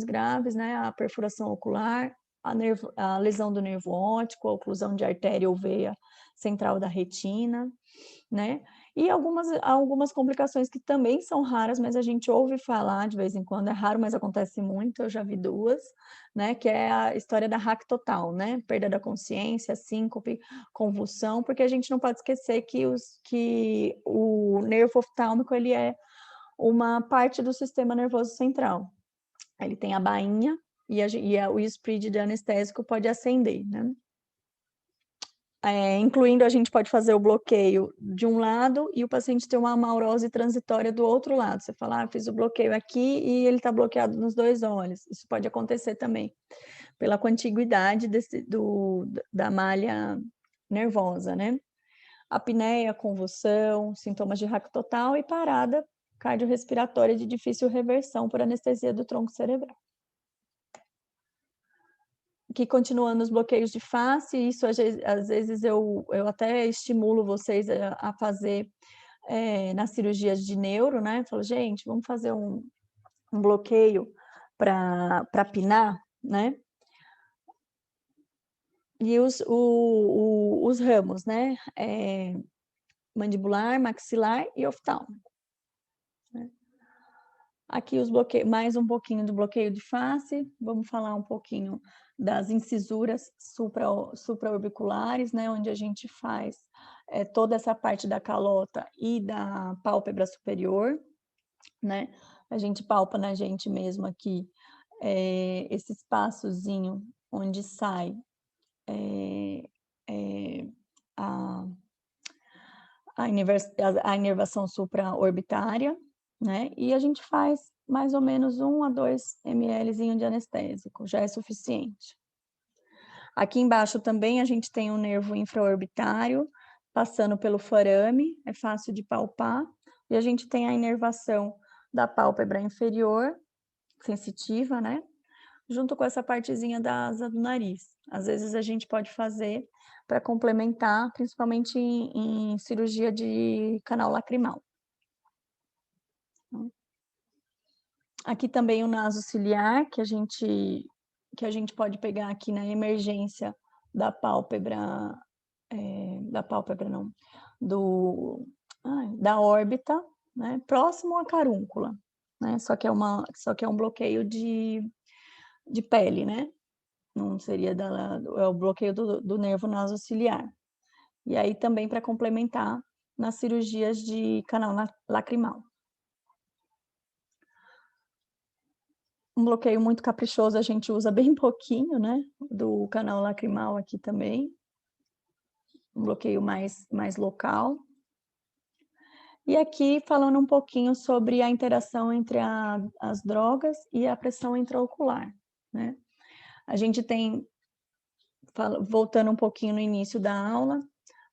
graves, né, a perfuração ocular, a lesão do nervo óptico, a oclusão de artéria ou veia central da retina, né? E algumas complicações que também são raras, mas a gente ouve falar de vez em quando, é raro, mas acontece muito, eu já vi duas, né? Que é a história da RAC total, né? Perda da consciência, síncope, convulsão, porque a gente não pode esquecer que o nervo oftálmico, ele é uma parte do sistema nervoso central. Ele tem a bainha e o spread de anestésico pode acender, né? incluindo a gente pode fazer o bloqueio de um lado e o paciente ter uma amaurose transitória do outro lado. Você fala, fiz o bloqueio aqui e ele está bloqueado nos 2 olhos. Isso pode acontecer também, pela contiguidade da malha nervosa, né? Apneia, convulsão, sintomas de raco total e parada cardiorrespiratória de difícil reversão por anestesia do tronco cerebral. Aqui, continuando os bloqueios de face, isso às vezes eu até estimulo vocês a fazer nas cirurgias de neuro, né? Falo, gente, vamos fazer um bloqueio para pinar, né? E os ramos, né? Mandibular, maxilar e oftálmico. Né? Aqui os bloqueios, mais um pouquinho do bloqueio de face, vamos falar um pouquinho das incisuras supraorbiculares, né, onde a gente faz toda essa parte da calota e da pálpebra superior, né, a gente palpa na gente mesmo aqui esse espaçozinho onde sai a inervação supraorbitária, né? E a gente faz mais ou menos 1 a 2 ml de anestésico, já é suficiente. Aqui embaixo também a gente tem um nervo infraorbitário, passando pelo forame, é fácil de palpar, e a gente tem a inervação da pálpebra inferior, sensitiva, né? Junto com essa partezinha da asa do nariz. Às vezes a gente pode fazer para complementar, principalmente em cirurgia de canal lacrimal. Aqui também o naso ciliar, que a gente pode pegar aqui na emergência da pálpebra, da órbita, né, próximo à carúncula, né, só que é um bloqueio de pele, né, não seria é o bloqueio do nervo nasociliar. E aí também para complementar nas cirurgias de canal lacrimal. Um bloqueio muito caprichoso a gente usa bem pouquinho, né, do canal lacrimal aqui também. Um bloqueio mais local. E aqui falando um pouquinho sobre a interação entre as drogas e a pressão intraocular, né. A gente tem, voltando um pouquinho no início da aula,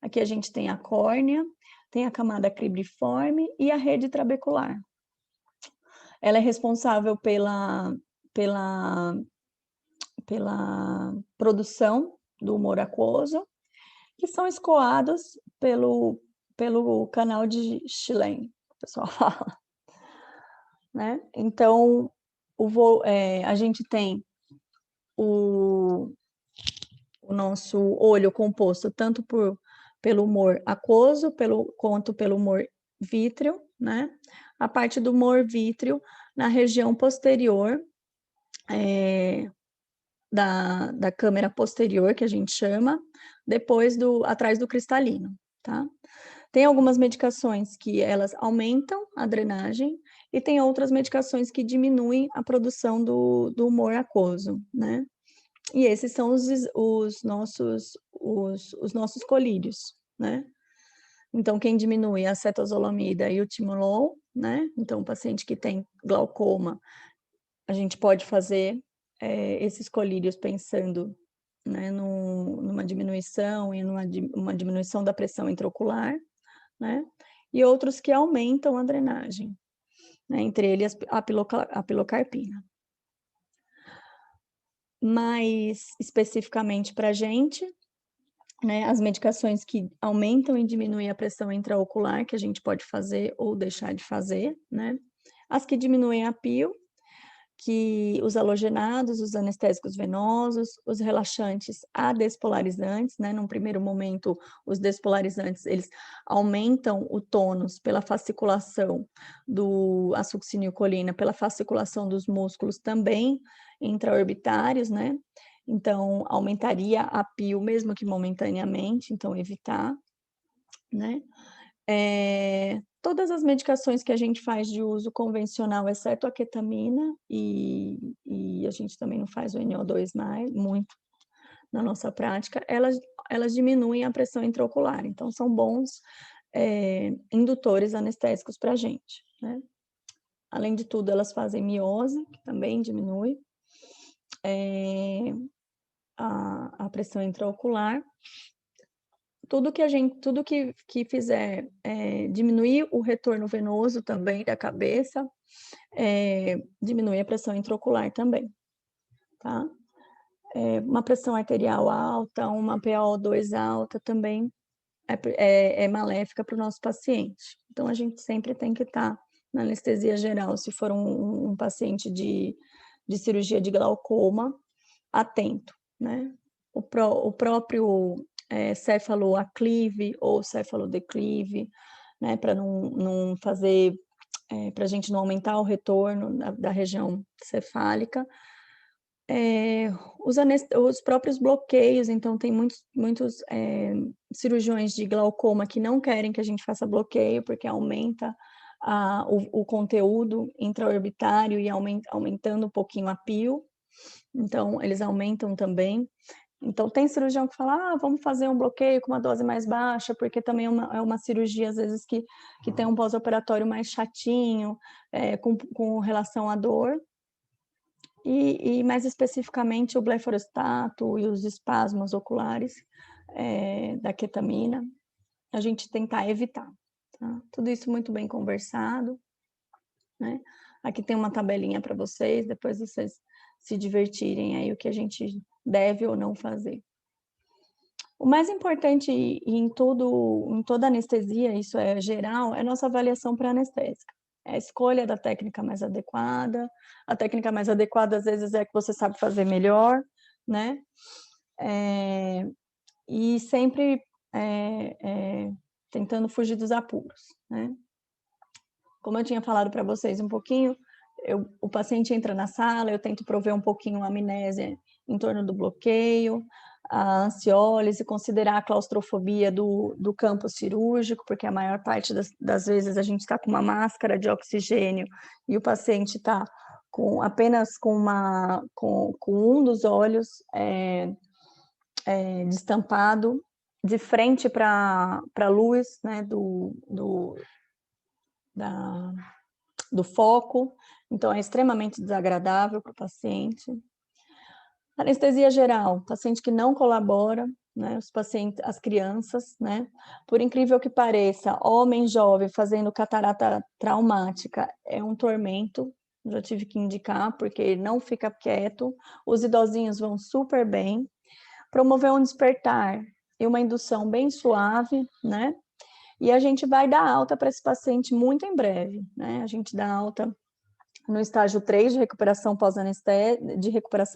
aqui a gente tem a córnea, tem a camada cribriforme e a rede trabecular. Ela é responsável pela produção do humor aquoso, que são escoados pelo canal de Schlemm, o pessoal fala. Né? Então, a gente tem o nosso olho composto tanto pelo humor aquoso quanto pelo humor vítreo, né? A parte do humor vítreo na região posterior da câmera posterior, que a gente chama, atrás do cristalino, tá? Tem algumas medicações que elas aumentam a drenagem e tem outras medicações que diminuem a produção do humor aquoso, né? E esses são os nossos colírios, né? Então, quem diminui a cetazolamida e o timolol, né? Então, o paciente que tem glaucoma, a gente pode fazer esses colírios pensando, né, numa diminuição e uma diminuição da pressão intraocular, né? E outros que aumentam a drenagem, né? Entre eles a pilocarpina. Mais especificamente para a gente, né, as medicações que aumentam e diminuem a pressão intraocular, que a gente pode fazer ou deixar de fazer, né? As que diminuem a pio, que os halogenados, os anestésicos venosos, os relaxantes adespolarizantes, né? Num primeiro momento, os despolarizantes, eles aumentam o tônus pela fasciculação do a succinilcolina, pela fasciculação dos músculos também intraorbitários, né? Então, aumentaria a pio, mesmo que momentaneamente, então evitar, né? Todas as medicações que a gente faz de uso convencional, exceto a ketamina, e a gente também não faz o NO2 muito na nossa prática, elas elas diminuem a pressão intraocular. Então, são bons indutores anestésicos para a gente, né? Além de tudo, elas fazem miose, que também diminui a pressão intraocular. Tudo que fizer diminuir o retorno venoso também da cabeça, diminui a pressão intraocular também, tá? Uma pressão arterial alta, uma PaO2 alta também é maléfica para o nosso paciente. Então, a gente sempre tem que estar na anestesia geral, se for um paciente de cirurgia de glaucoma, atento, né? O próprio cefaloaclive ou cefalodeclive, né? Para não fazer, para a gente não aumentar o retorno da região cefálica. Os próprios bloqueios, então tem muitos cirurgiões de glaucoma que não querem que a gente faça bloqueio, porque aumenta o conteúdo intraorbitário e aumentando um pouquinho a PIO, então eles aumentam também. Então tem cirurgião que fala, vamos fazer um bloqueio com uma dose mais baixa, porque também é uma cirurgia, às vezes, que tem um pós-operatório mais chatinho, com relação à dor. E mais especificamente o blefarostato e os espasmos oculares da ketamina, a gente tentar evitar, tá? Tudo isso muito bem conversado, né? Aqui tem uma tabelinha para vocês, depois vocês se divertirem aí o que a gente deve ou não fazer. O mais importante em toda anestesia, isso é geral, é a nossa avaliação pré-anestésica. É a escolha da técnica mais adequada. A técnica mais adequada, às vezes, é a que você sabe fazer melhor, né? E sempre tentando fugir dos apuros, né? Como eu tinha falado para vocês um pouquinho, o paciente entra na sala, eu tento prover um pouquinho a amnésia em torno do bloqueio, a ansiólise, considerar a claustrofobia do campo cirúrgico, porque a maior parte das vezes a gente está com uma máscara de oxigênio e o paciente está apenas com um dos olhos destampado, de frente para a luz, né, do foco, então é extremamente desagradável para o paciente. Anestesia geral, paciente que não colabora, né, as crianças, né, por incrível que pareça, homem jovem fazendo catarata traumática é um tormento, já tive que indicar, porque ele não fica quieto, os idosinhos vão super bem, promover um despertar e uma indução bem suave, né, e a gente vai dar alta para esse paciente muito em breve, né, a gente dá alta no estágio 3 de recuperação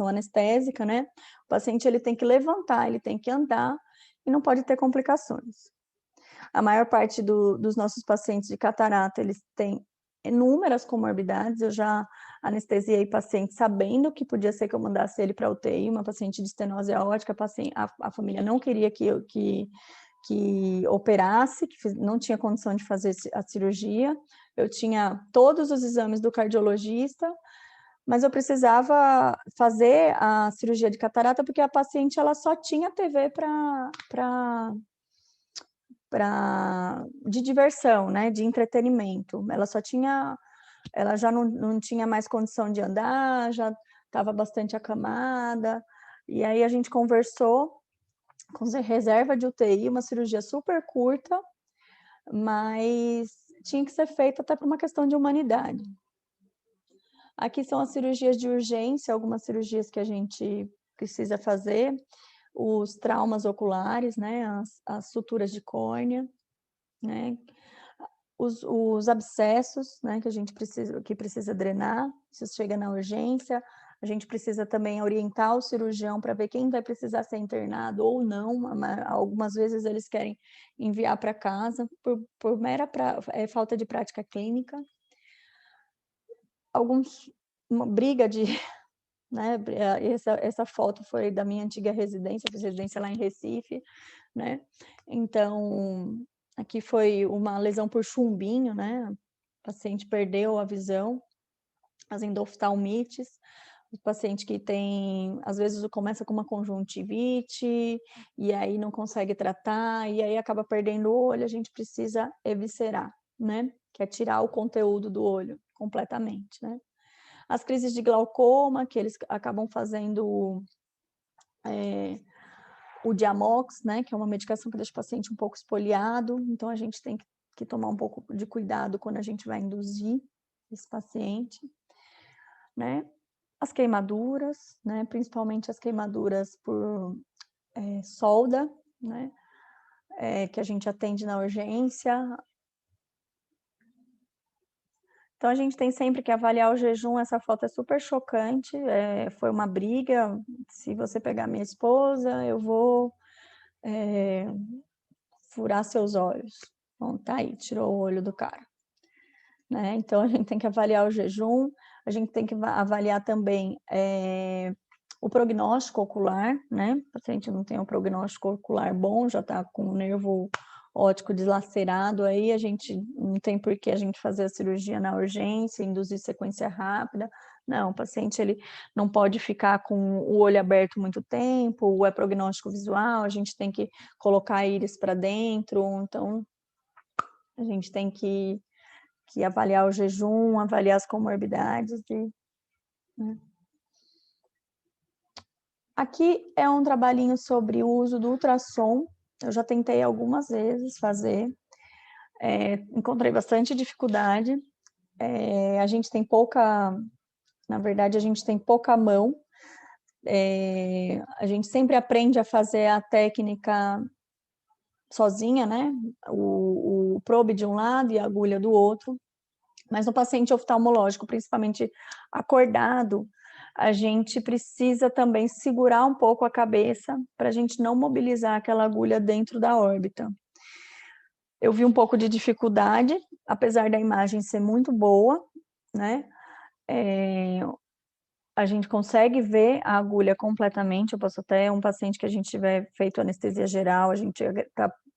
anestésica, né? O paciente ele tem que levantar, ele tem que andar e não pode ter complicações. A maior parte dos nossos pacientes de catarata, eles têm inúmeras comorbidades. Eu já anestesiei paciente sabendo que podia ser que eu mandasse ele para UTI, uma paciente de estenose aórtica, a família não queria que operasse, que não tinha condição de fazer a cirurgia. Eu tinha todos os exames do cardiologista, mas eu precisava fazer a cirurgia de catarata porque a paciente ela só tinha TV de diversão, né, de entretenimento. Ela já não tinha mais condição de andar, já estava bastante acamada, e aí a gente conversou com reserva de UTI, uma cirurgia super curta, mas tinha que ser feita até por uma questão de humanidade. Aqui são as cirurgias de urgência, algumas cirurgias que a gente precisa fazer, os traumas oculares, né, as suturas de córnea, né, os abscessos, né, que precisa drenar, se chega na urgência. A gente precisa também orientar o cirurgião para ver quem vai precisar ser internado ou não. Algumas vezes eles querem enviar para casa por mera falta de prática clínica. Uma briga de... né, essa foto foi da minha antiga residência, eu fiz residência lá em Recife, né? Então, aqui foi uma lesão por chumbinho, né? O paciente perdeu a visão, as endoftalmites. O paciente que tem, às vezes começa com uma conjuntivite, e aí não consegue tratar, e aí acaba perdendo o olho, a gente precisa eviscerar, né? Que é tirar o conteúdo do olho completamente, né? As crises de glaucoma, que eles acabam fazendo o Diamox, né? Que é uma medicação que deixa o paciente um pouco espoliado, então a gente tem que tomar um pouco de cuidado quando a gente vai induzir esse paciente, né? As queimaduras, né? Principalmente as queimaduras por solda, né? Que a gente atende na urgência. Então, a gente tem sempre que avaliar o jejum. Essa foto é super chocante, foi uma briga. Se você pegar minha esposa, eu vou furar seus olhos. Bom, tá aí, tirou o olho do cara. Né? Então, a gente tem que avaliar o jejum, a gente tem que avaliar também o prognóstico ocular, né? O paciente não tem um prognóstico ocular bom, já está com o nervo óptico dilacerado, aí a gente não tem por que a gente fazer a cirurgia na urgência, induzir sequência rápida. Não, o paciente ele não pode ficar com o olho aberto muito tempo, ou é prognóstico visual, a gente tem que colocar a íris para dentro, então a gente tem que avaliar o jejum, avaliar as comorbidades. Né? Aqui é um trabalhinho sobre o uso do ultrassom. Eu já tentei algumas vezes fazer, encontrei bastante dificuldade. A gente tem pouca, na verdade, a gente tem pouca mão. A gente sempre aprende a fazer a técnica sozinha, né? O probe de um lado e a agulha do outro. Mas no paciente oftalmológico, principalmente acordado, a gente precisa também segurar um pouco a cabeça para a gente não mobilizar aquela agulha dentro da órbita. Eu vi um pouco de dificuldade, apesar da imagem ser muito boa, né? A gente consegue ver a agulha completamente. Eu posso até, um paciente que a gente tiver feito anestesia geral, a gente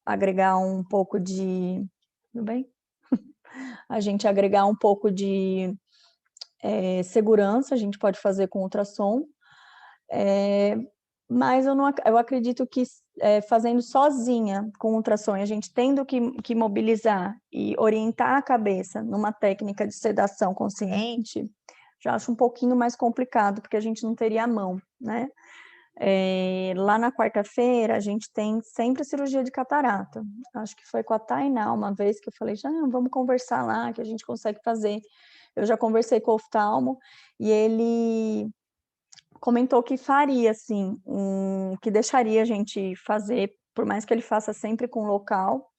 agregar um pouco de... Tudo bem? A gente agregar um pouco de segurança, a gente pode fazer com ultrassom, mas eu acredito que fazendo sozinha com ultrassom, a gente tendo que mobilizar e orientar a cabeça numa técnica de sedação consciente, já acho um pouquinho mais complicado, porque a gente não teria a mão, né? Lá na quarta-feira, a gente tem sempre cirurgia de catarata. Acho que foi com a Tainá uma vez que eu falei, já vamos conversar lá, que a gente consegue fazer. Eu já conversei com o oftalmo e ele comentou que faria, assim, que deixaria a gente fazer, por mais que ele faça sempre com local,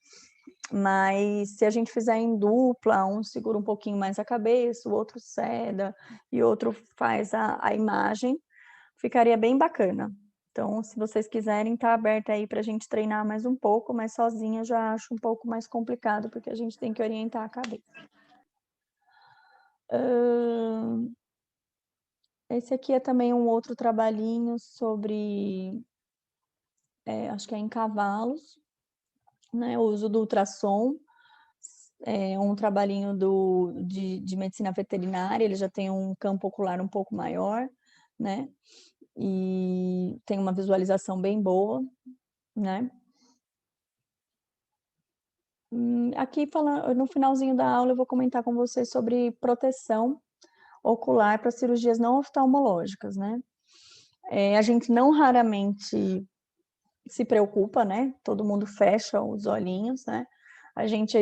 mas se a gente fizer em dupla, um segura um pouquinho mais a cabeça, o outro ceda e outro faz a imagem, ficaria bem bacana. Então, se vocês quiserem, tá aberta aí para a gente treinar mais um pouco, mas sozinha eu já acho um pouco mais complicado, porque a gente tem que orientar a cabeça. Esse aqui é também um outro trabalhinho sobre, acho que é em cavalos, né, o uso do ultrassom. É um trabalhinho de medicina veterinária, ele já tem um campo ocular um pouco maior, né, e tem uma visualização bem boa, né. Aqui, no finalzinho da aula, eu vou comentar com vocês sobre proteção ocular para cirurgias não oftalmológicas, né. A gente não raramente se preocupa, né, todo mundo fecha os olhinhos, né. A gente,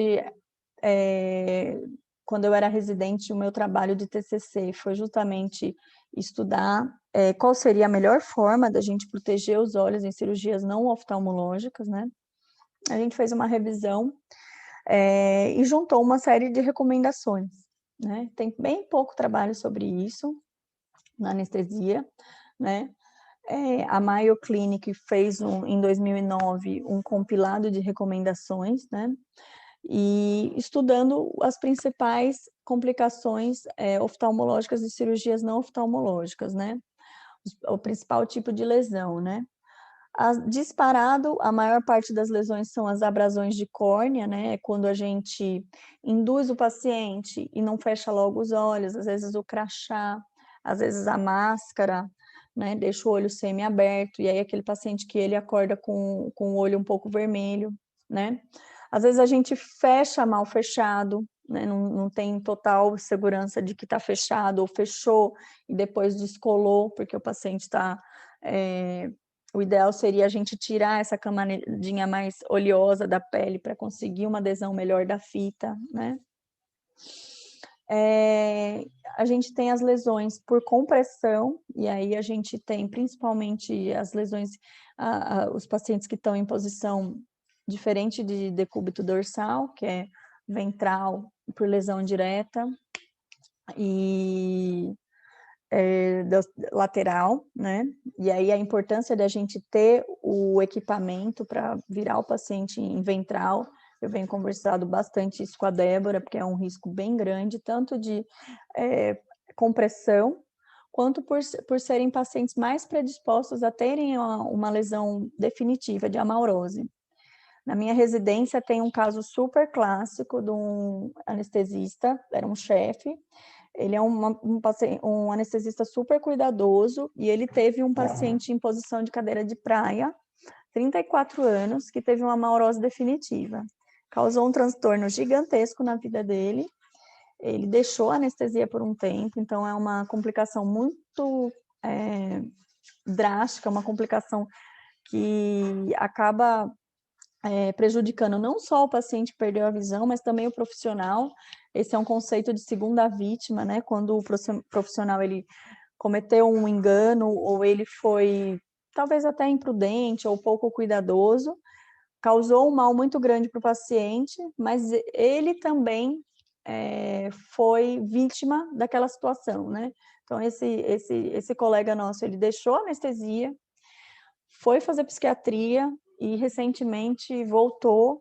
quando eu era residente, o meu trabalho de TCC foi justamente estudar qual seria a melhor forma da gente proteger os olhos em cirurgias não oftalmológicas, né. A gente fez uma revisão e juntou uma série de recomendações, né. Tem bem pouco trabalho sobre isso na anestesia, né. A Mayo Clinic fez em 2009 um compilado de recomendações, né, e estudando as principais complicações oftalmológicas e cirurgias não oftalmológicas, né, o principal tipo de lesão, né. Disparado, a maior parte das lesões são as abrasões de córnea, né, quando a gente induz o paciente e não fecha logo os olhos, às vezes o crachá, às vezes a máscara, né, deixa o olho semi-aberto, e aí aquele paciente que ele acorda com o olho um pouco vermelho, né? Às vezes a gente fecha mal fechado, né, não tem total segurança de que está fechado, ou fechou e depois descolou, porque o paciente está... o ideal seria a gente tirar essa camadinha mais oleosa da pele para conseguir uma adesão melhor da fita, né? A gente tem as lesões por compressão, e aí a gente tem principalmente as lesões, os pacientes que estão em posição diferente de decúbito dorsal, que é ventral por lesão direta, e lateral, né? E aí a importância da gente ter o equipamento para virar o paciente em ventral. Eu venho conversado bastante isso com a Débora, porque é um risco bem grande, tanto de compressão, quanto por serem pacientes mais predispostos a terem uma lesão definitiva de amaurose. Na minha residência tem um caso super clássico de um anestesista, era um chefe. Ele é um anestesista super cuidadoso, e ele teve um paciente em posição de cadeira de praia, 34 anos, que teve uma amaurose definitiva. Causou um transtorno gigantesco na vida dele. Ele deixou a anestesia por um tempo, então é uma complicação muito drástica, uma complicação que acaba prejudicando não só o paciente que perdeu a visão, mas também o profissional. Esse é um conceito de segunda vítima, né? Quando o profissional ele cometeu um engano, ou ele foi talvez até imprudente ou pouco cuidadoso, causou um mal muito grande para o paciente, mas ele também foi vítima daquela situação, né? Então, esse colega nosso, ele deixou a anestesia, foi fazer psiquiatria e recentemente voltou,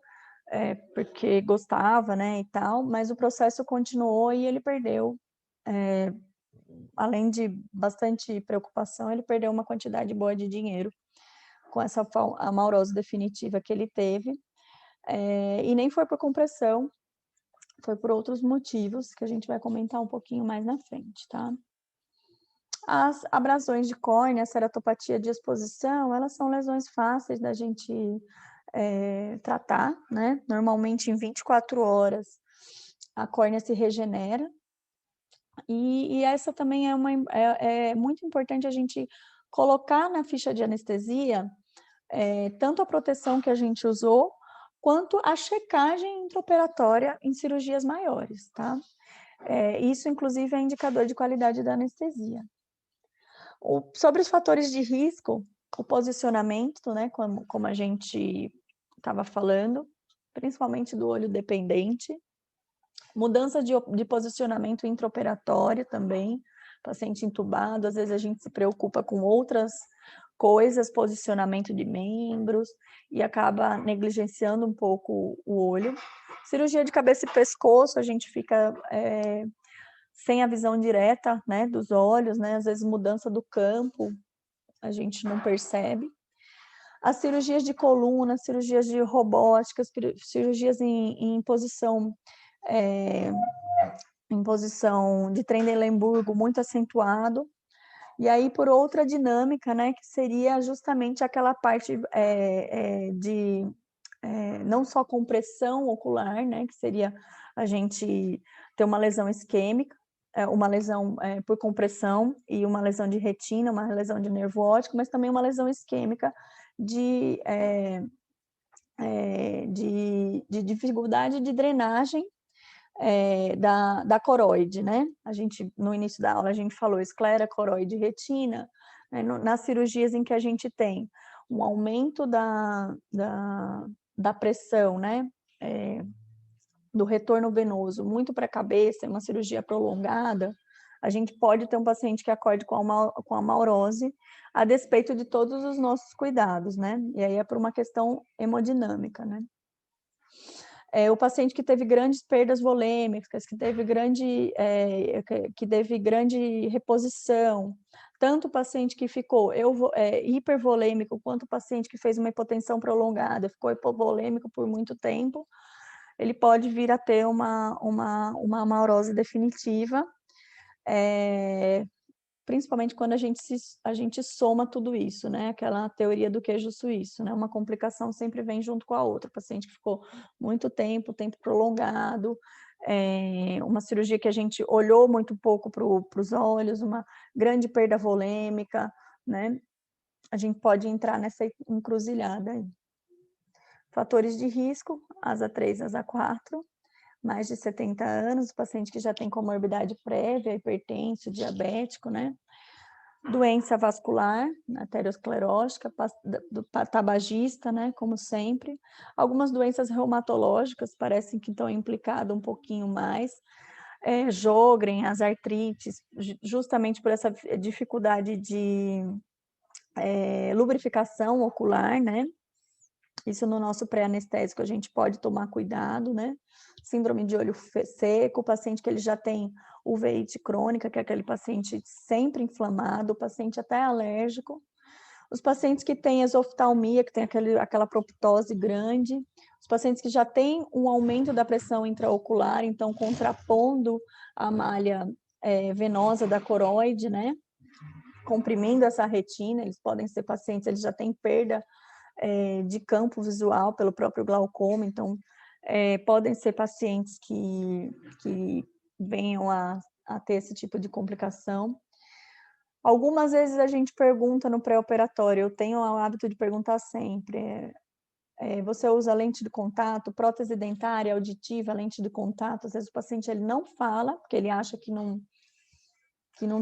porque gostava, né, e tal, mas o processo continuou e ele perdeu, além de bastante preocupação, ele perdeu uma quantidade boa de dinheiro com essa amaurose definitiva que ele teve, e nem foi por compressão, foi por outros motivos que a gente vai comentar um pouquinho mais na frente, tá? As abrasões de córnea, a ceratopatia de exposição, elas são lesões fáceis da gente tratar, né? Normalmente em 24 horas a córnea se regenera, e essa também é muito importante a gente colocar na ficha de anestesia tanto a proteção que a gente usou, quanto a checagem intraoperatória em cirurgias maiores, tá? Isso, inclusive, é indicador de qualidade da anestesia. Sobre os fatores de risco, o posicionamento, né, como a gente estava falando, principalmente do olho dependente, mudança de posicionamento intraoperatório também, paciente entubado, às vezes a gente se preocupa com outras coisas, posicionamento de membros, e acaba negligenciando um pouco o olho. Cirurgia de cabeça e pescoço, a gente fica sem a visão direta, né, dos olhos, né, às vezes mudança do campo, a gente não percebe. As cirurgias de coluna, cirurgias de robótica, cirurgias em posição de Trendelenburgo muito acentuado, e aí por outra dinâmica, né, que seria justamente aquela parte de não só compressão ocular, né, que seria a gente ter uma lesão isquêmica, uma lesão por compressão, e uma lesão de retina, uma lesão de nervo óptico, mas também uma lesão isquêmica de dificuldade de drenagem da coroide, né? A gente, no início da aula, a gente falou esclera, coroide, retina, né? Nas cirurgias em que a gente tem um aumento da pressão, né? Do retorno venoso muito para a cabeça, uma cirurgia prolongada, a gente pode ter um paciente que acorde com a amaurose, a despeito de todos os nossos cuidados, né? E aí é por uma questão hemodinâmica, né? O paciente que teve grandes perdas volêmicas, que teve grande reposição, tanto o paciente que ficou hipervolêmico, quanto o paciente que fez uma hipotensão prolongada, ficou hipovolêmico por muito tempo, ele pode vir a ter uma amaurose definitiva. principalmente quando a gente soma tudo isso, né? Aquela teoria do queijo suíço, né? Uma complicação sempre vem junto com a outra. O paciente que ficou muito tempo prolongado, uma cirurgia que a gente olhou muito pouco para os olhos, uma grande perda volêmica, né? A gente pode entrar nessa encruzilhada aí. Fatores de risco, asa 3, asa 4, mais de 70 anos, paciente que já tem comorbidade prévia, hipertenso, diabético, né? Doença vascular, arteriosclerótica, tabagista, né? Como sempre. Algumas doenças reumatológicas parecem que estão implicadas um pouquinho mais. Sjögren, as artrites, justamente por essa dificuldade de lubrificação ocular, né? Isso no nosso pré-anestésico a gente pode tomar cuidado, né? Síndrome de olho seco, o paciente que ele já tem uveíte crônica, que é aquele paciente sempre inflamado, o paciente até alérgico. Os pacientes que têm exoftalmia, que tem aquela proptose grande. Os pacientes que já têm um aumento da pressão intraocular, então contrapondo a malha venosa da coroide, né? Comprimindo essa retina, eles podem ser pacientes, eles já têm perda de campo visual pelo próprio glaucoma, então podem ser pacientes que venham a ter esse tipo de complicação. Algumas vezes a gente pergunta no pré-operatório, eu tenho o hábito de perguntar sempre, você usa lente de contato, prótese dentária, auditiva, lente de contato? Às vezes o paciente ele não fala, porque ele acha que não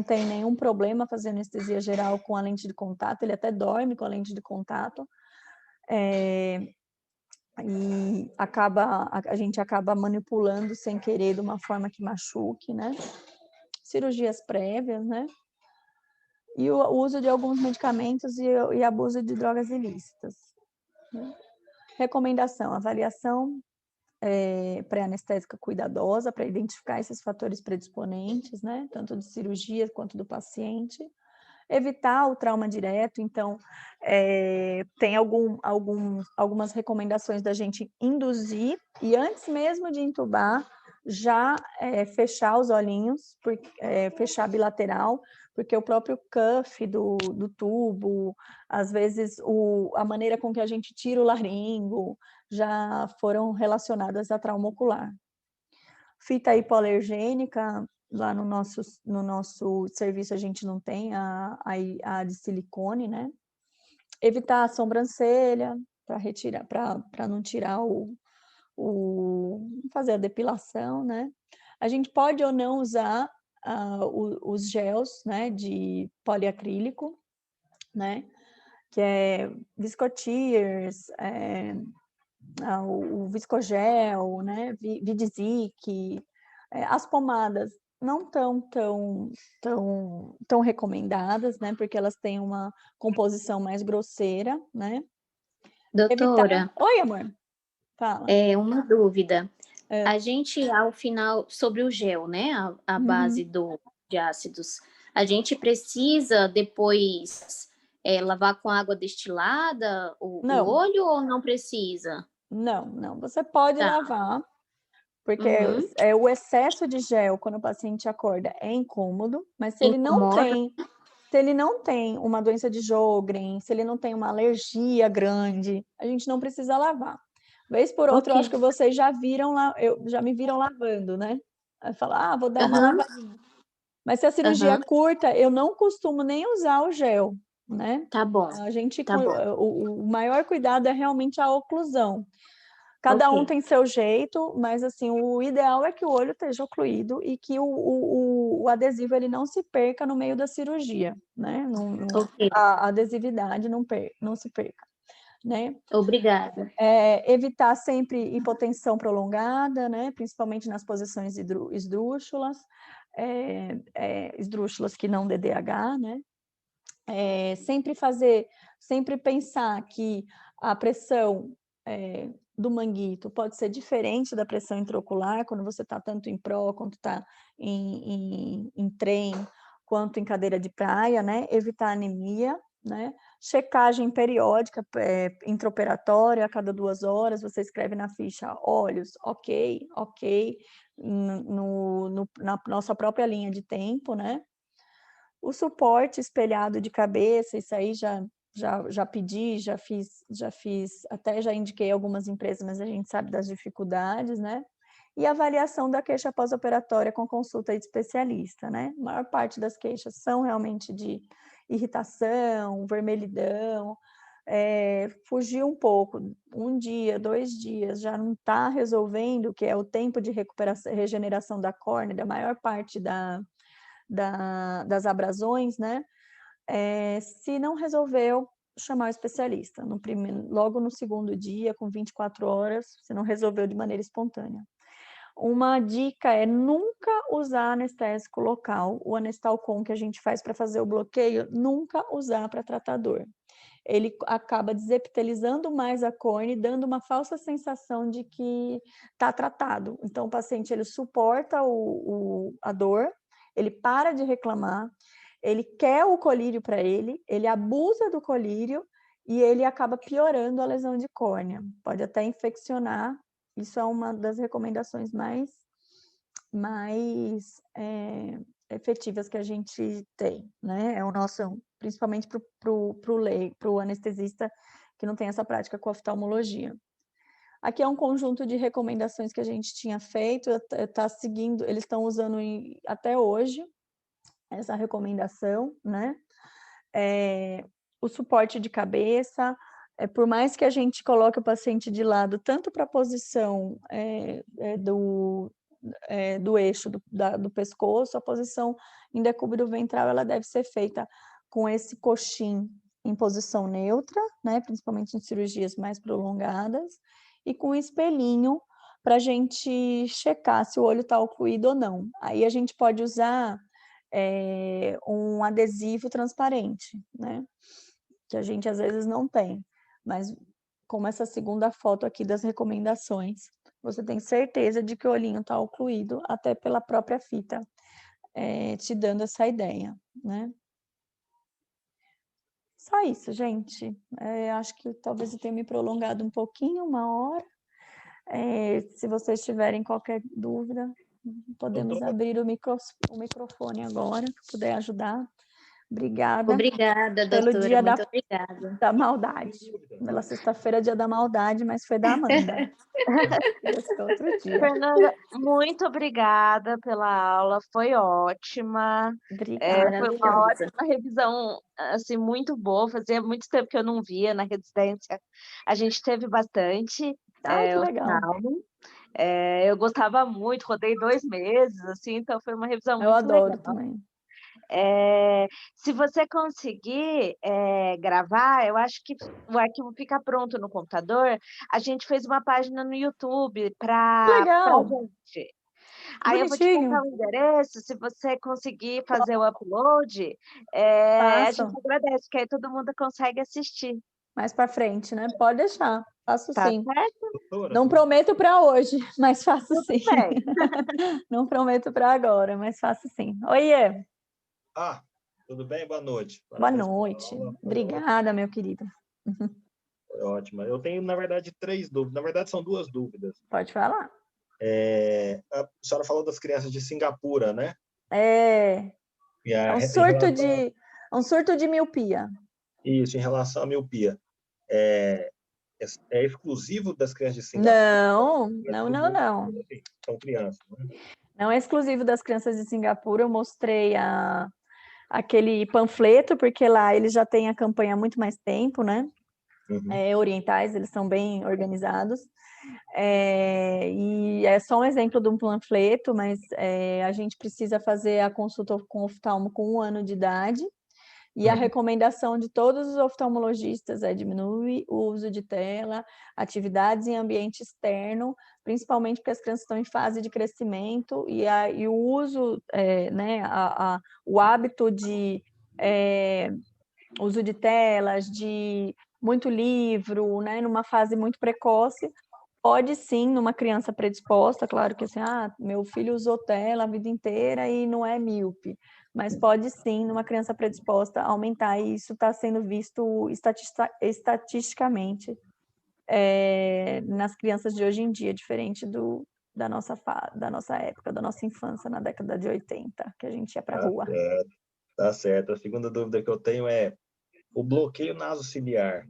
tem nenhum problema fazer anestesia geral com a lente de contato, ele até dorme com a lente de contato, e a gente acaba manipulando sem querer de uma forma que machuque, né? Cirurgias prévias, né? E o uso de alguns medicamentos e abuso de drogas ilícitas. Né? Recomendação, avaliação pré-anestésica cuidadosa para identificar esses fatores predisponentes, né? Tanto de cirurgia quanto do paciente. Evitar o trauma direto, então, tem algumas recomendações da gente induzir, e antes mesmo de intubar, já fechar os olhinhos, fechar bilateral, porque o próprio cuff do tubo, às vezes a maneira com que a gente tira o laringo, já foram relacionadas a trauma ocular. Fita hipoalergênica, lá no nosso serviço a gente não tem a de silicone, né? Evitar a sobrancelha, para não tirar fazer a depilação, né? A gente pode ou não usar os gels, né, de poliacrílico, né? Que é Viscotears, o Viscogel, né? Vidizic, as pomadas não tão recomendadas, né? Porque elas têm uma composição mais grosseira, né? Doutora, Oi, amor. Fala. Uma dúvida. A gente, ao final, sobre o gel, né? A base de ácidos, a gente precisa depois lavar com água destilada o olho ou não precisa? Não. Você pode lavar, porque o excesso de gel, quando o paciente acorda, é incômodo, mas se ele não tem uma doença de Sjögren, se ele não tem uma alergia grande, a gente não precisa lavar. Vez por outra, eu acho que vocês já me viram lavando, né? Aí fala, vou dar uma lavadinha. Mas se a cirurgia é curta, eu não costumo nem usar o gel, né? Tá bom. O maior cuidado é realmente a oclusão. Cada um tem seu jeito, mas assim, o ideal é que o olho esteja ocluído e que o adesivo ele não se perca no meio da cirurgia, né? A adesividade não se perca, né? Obrigada. Evitar sempre hipotensão prolongada, né? Principalmente nas posições esdrúxulas, esdrúxulas que não DDH, né? Sempre pensar que a pressão do manguito pode ser diferente da pressão intraocular, quando você está tanto em pró, quanto está em trem, quanto em cadeira de praia, né? Evitar anemia, né? Checagem periódica, intraoperatória, a cada 2 horas, você escreve na ficha olhos, ok, na nossa própria linha de tempo, né? O suporte espelhado de cabeça, isso aí já pedi, já fiz, até já indiquei algumas empresas, mas a gente sabe das dificuldades, né? E avaliação da queixa pós-operatória com consulta de especialista, né? A maior parte das queixas são realmente de irritação, vermelhidão, fugir um pouco, 1 dia, 2 dias, já não está resolvendo, que é o tempo de recuperação, regeneração da córnea, da maior parte das abrasões, né? Se não resolveu, chamar o especialista, logo no segundo dia, com 24 horas, se não resolveu de maneira espontânea. Uma dica é nunca usar anestésico local, o anestalcon que a gente faz para fazer o bloqueio, nunca usar para tratar dor. Ele acaba desepitelizando mais a córnea e dando uma falsa sensação de que está tratado. Então, o paciente ele suporta a dor, ele para de reclamar, ele quer o colírio para ele abusa do colírio e ele acaba piorando a lesão de córnea. Pode até infeccionar. Isso é uma das recomendações mais efetivas que a gente tem, né? É o nosso, principalmente para o anestesista que não tem essa prática com oftalmologia. Aqui é um conjunto de recomendações que a gente tinha feito, está seguindo, eles estão usando até hoje essa recomendação, né? O suporte de cabeça, por mais que a gente coloque o paciente de lado, tanto para a posição do eixo do pescoço, a posição em decúbito ventral, ela deve ser feita com esse coxim em posição neutra, né, principalmente em cirurgias mais prolongadas, e com espelhinho para a gente checar se o olho está ocluído ou não. Aí a gente pode usar um adesivo transparente, né, que a gente às vezes não tem, mas como essa segunda foto aqui das recomendações, você tem certeza de que o olhinho está ocluído, até pela própria fita, te dando essa ideia, né? Só isso, gente. Acho que talvez eu tenha me prolongado um pouquinho, 1 hora. Se vocês tiverem qualquer dúvida, podemos abrir o microfone agora, se puder ajudar. Obrigada. Obrigada, pelo doutora. dia Muito obrigada. da maldade. Pela sexta-feira, dia da maldade, mas foi da Amanda. Esse é outro dia. Fernanda, muito obrigada pela aula, foi ótima. Obrigada. Foi uma Maravilhosa. ótima revisão, assim, muito boa. Fazia muito tempo que eu não via na residência. A gente teve bastante Ai, que o legal. salmo. Eu gostava muito, rodei 2 meses, assim, então foi uma revisão Eu muito adoro legal. também. Se você conseguir gravar, eu acho que o arquivo fica pronto no computador. A gente fez uma página no YouTube para Legal. gente. Que Aí eu vou te passar bonitinho. o endereço, se você conseguir fazer o upload, a gente Faço. agradece, que aí todo mundo consegue assistir. Mais para frente, né? Pode deixar. Faço Tá sim. certo? Doutora, Não prometo para hoje, mas faço Tudo sim. bem. Não prometo para agora, mas faço sim. Oiê. tudo bem? Boa noite. Boa Parabéns pela noite. aula, Obrigada, meu querido. foi ótima. Eu tenho, na verdade, 3 dúvidas. Na verdade, são 2 dúvidas. Pode falar. A senhora falou das crianças de Singapura, né? É E a, um em surto de miopia. Isso, em relação à miopia. É exclusivo das crianças de Singapura? Não. São crianças, né? Não é exclusivo das crianças de Singapura. Eu mostrei aquele panfleto, porque lá eles já têm a campanha há muito mais tempo, né? Uhum. Orientais, eles são bem organizados. E é só um exemplo de um panfleto, mas a gente precisa fazer a consulta com o oftalmo com 1 ano de idade. E a recomendação de todos os oftalmologistas é diminuir o uso de tela, atividades em ambiente externo, principalmente porque as crianças estão em fase de crescimento e o uso, né, o hábito de uso de telas, de muito livro, né, numa fase muito precoce, pode sim, numa criança predisposta, claro que assim, meu filho usou tela a vida inteira e não é míope, mas pode sim, numa criança predisposta, aumentar, e isso está sendo visto estatisticamente nas crianças de hoje em dia, diferente da nossa época, da nossa infância, na década de 80, que a gente ia para a rua. Tá certo. A segunda dúvida que eu tenho é o bloqueio nasociliar.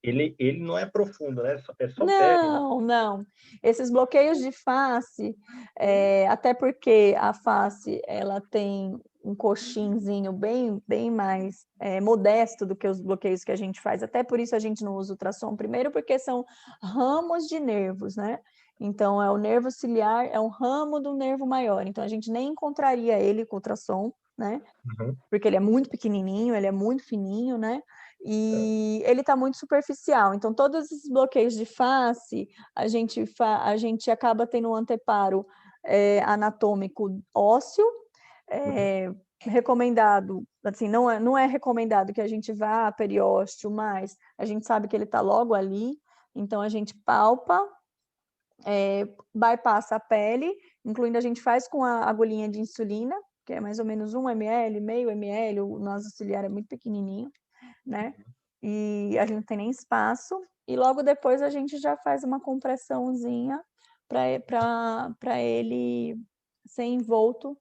Ele não é profundo, né? É só pele, né? Não. Esses bloqueios de face, até porque a face ela tem um coxinzinho bem mais modesto do que os bloqueios que a gente faz. Até por isso a gente não usa ultrassom. Primeiro porque são ramos de nervos, né? Então, o nervo ciliar é um ramo do nervo maior. Então, a gente nem encontraria ele com ultrassom, né? Porque ele é muito pequenininho, ele é muito fininho, né? E ele está muito superficial. Então, todos esses bloqueios de face, a gente acaba tendo um anteparo anatômico ósseo, recomendado, assim, não é recomendado que a gente vá a periósteo, mas a gente sabe que ele está logo ali, então a gente palpa, bypassa a pele, incluindo a gente faz com a agulhinha de insulina, que é mais ou menos 1 ml, meio ml, o nosso ciliar é muito pequenininho, né? E a gente não tem nem espaço, e logo depois a gente já faz uma compressãozinha para ele ser envolto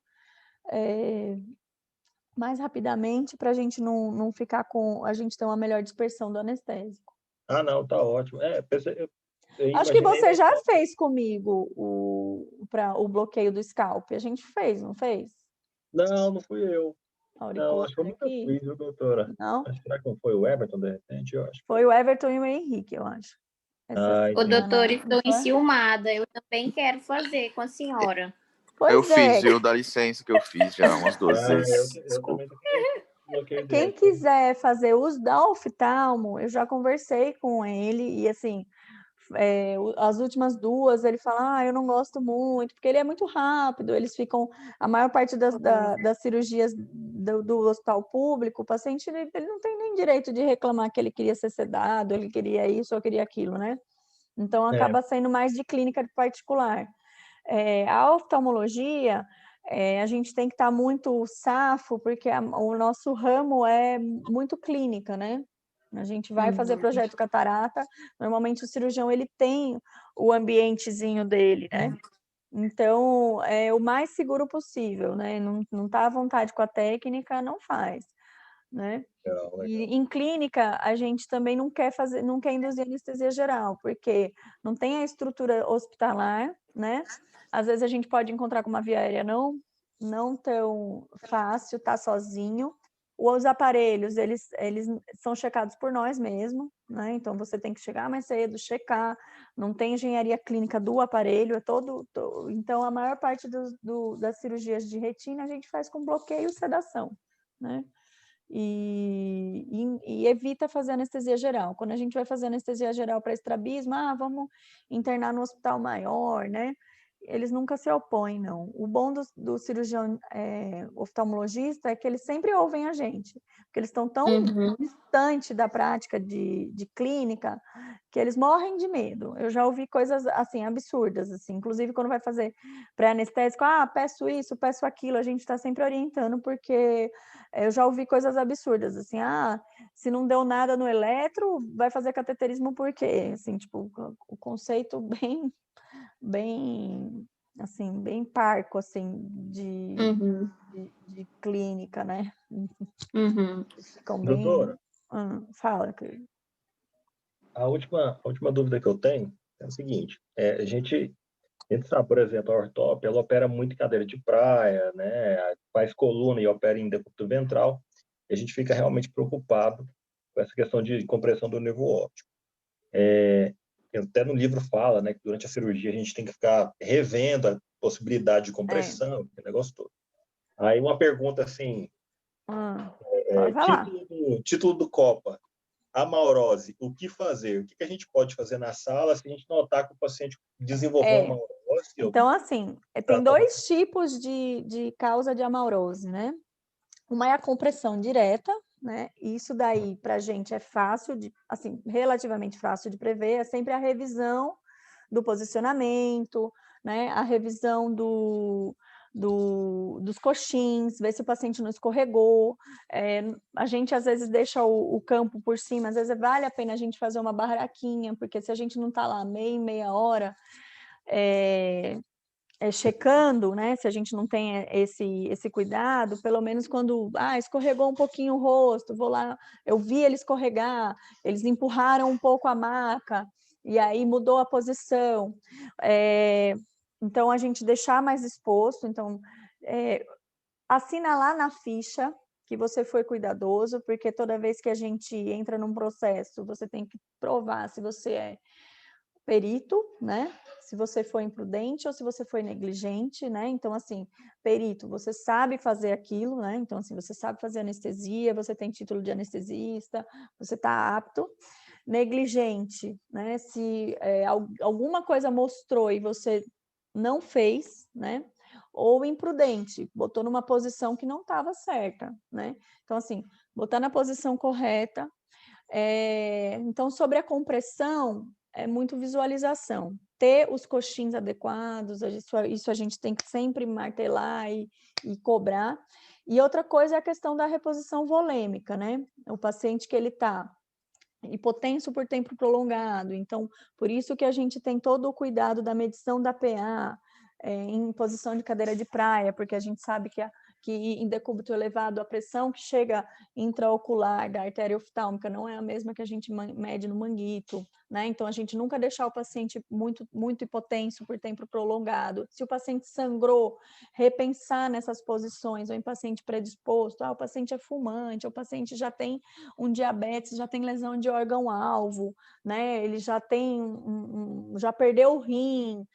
mais rapidamente, para a gente não ficar a gente ter uma melhor dispersão do anestésico. Ah, não, tá ótimo. Eu Acho que imaginei, você né? já fez comigo o bloqueio do scalp. A gente fez, não fez? Não fui eu. Não, acho que eu Auriculada nunca aqui? fiz, viu, doutora? Não? Será que não foi o Everton, de repente? Eu acho. Foi o Everton e o Henrique, eu acho. Essa Ô, doutor, semana, estou não foi? enciumada. Eu também quero fazer com a senhora. Eu Pois é. fiz, viu? Dá licença que eu fiz já umas 2 vezes. Eu também tô com bloqueio Quem dele. quiser fazer uso da oftalmo, eu já conversei com ele e assim, as últimas 2 ele fala, eu não gosto muito, porque ele é muito rápido, eles ficam, a maior parte das cirurgias do hospital público, o paciente ele não tem nem direito de reclamar que ele queria ser sedado, ele queria isso ou queria aquilo, né? Então acaba sendo mais de clínica particular. A oftalmologia, a gente tem que estar muito safo, porque o nosso ramo é muito clínica, né? A gente vai fazer projeto catarata, normalmente o cirurgião ele tem o ambientezinho dele, né? Então, é o mais seguro possível, né? Não tá à vontade com a técnica, não faz, né? Legal. E em clínica, a gente também não quer induzir anestesia geral, porque não tem a estrutura hospitalar, né? Às vezes a gente pode encontrar com uma via aérea não tão fácil, tá sozinho. Os aparelhos, eles são checados por nós mesmos, né? Então você tem que chegar mais cedo, checar, não tem engenharia clínica do aparelho, então a maior parte das cirurgias de retina a gente faz com bloqueio e sedação, né? E evita fazer anestesia geral. Quando a gente vai fazer anestesia geral para estrabismo, vamos internar no hospital maior, né? Eles nunca se opõem, não. O bom do cirurgião oftalmologista é que eles sempre ouvem a gente, porque eles estão tão distante da prática de clínica que eles morrem de medo. Eu já ouvi coisas assim absurdas, assim, inclusive quando vai fazer pré-anestésico, peço isso, peço aquilo, a gente está sempre orientando, porque eu já ouvi coisas absurdas, assim, se não deu nada no eletro, vai fazer cateterismo por quê? Assim, tipo, o conceito bem assim, bem parco, assim, de clínica, né? Ficam bem... Doutora, fala, querido. a última dúvida que eu tenho é o seguinte: a gente sabe, por exemplo, a ortop, ela opera muito em cadeira de praia, né? Faz coluna e opera em decúbito ventral, e a gente fica realmente preocupado com essa questão de compressão do nervo óptico. Até no livro fala, né, que durante a cirurgia a gente tem que ficar revendo a possibilidade de compressão, aquele negócio todo. Aí uma pergunta assim, pode falar. título do Copa, amaurose, o que fazer? O que a gente pode fazer na sala se a gente notar que o paciente desenvolveu uma amaurose? Então, assim, tem 2 tipos de causa de amaurose, né? Uma é a compressão direta, né? Isso daí, para a gente, é fácil, assim, relativamente fácil de prever, é sempre a revisão do posicionamento, né? A revisão dos coxins, ver se o paciente não escorregou. A gente, às vezes, deixa o campo por cima, às vezes vale a pena a gente fazer uma barraquinha, porque se a gente não está lá meia hora, checando, né, se a gente não tem esse cuidado, pelo menos quando escorregou um pouquinho o rosto, vou lá, eu vi ele escorregar, eles empurraram um pouco a maca, e aí mudou a posição. Então, a gente deixar mais exposto, então, assinalar na ficha que você foi cuidadoso, porque toda vez que a gente entra num processo, você tem que provar se você é perito, né? Se você foi imprudente ou se você foi negligente, né? Então, assim, perito, você sabe fazer aquilo, né? Então, assim, você sabe fazer anestesia, você tem título de anestesista, você está apto. Negligente, né? Se alguma coisa mostrou e você não fez, né? Ou imprudente, botou numa posição que não estava certa, né? Então, assim, botar na posição correta. Então, sobre a compressão, é muito visualização. Ter os coxins adequados, isso a gente tem que sempre martelar e cobrar. E outra coisa é a questão da reposição volêmica, né? O paciente que ele está hipotenso por tempo prolongado, então, por isso que a gente tem todo o cuidado da medição da PA, em posição de cadeira de praia, porque a gente sabe que em decúbito elevado, a pressão que chega intraocular da artéria oftálmica não é a mesma que a gente mede no manguito, né? Então, a gente nunca deixar o paciente muito, muito hipotenso por tempo prolongado. Se o paciente sangrou, repensar nessas posições, ou em paciente predisposto, o paciente é fumante, o paciente já tem um diabetes, já tem lesão de órgão-alvo, né? Ele já tem, já perdeu o rim,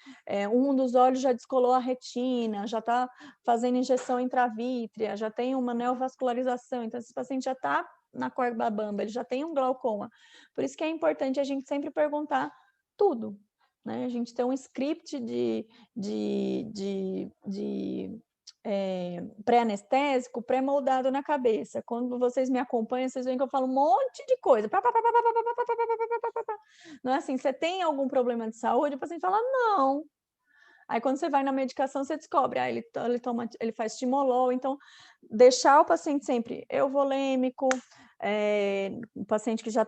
um dos olhos já descolou a retina, já está fazendo injeção intravítrea, já tem uma neovascularização, então esse paciente já está na corda bamba, ele já tem um glaucoma. Por isso que é importante a gente sempre perguntar tudo, né? A gente tem um script pré-anestésico, pré-moldado na cabeça. Quando vocês me acompanham, vocês veem que eu falo um monte de coisa. Não é assim, você tem algum problema de saúde? O paciente fala, não. Aí, quando você vai na medicação, você descobre, ele faz timolol, então, deixar o paciente sempre euvolêmico, o paciente que já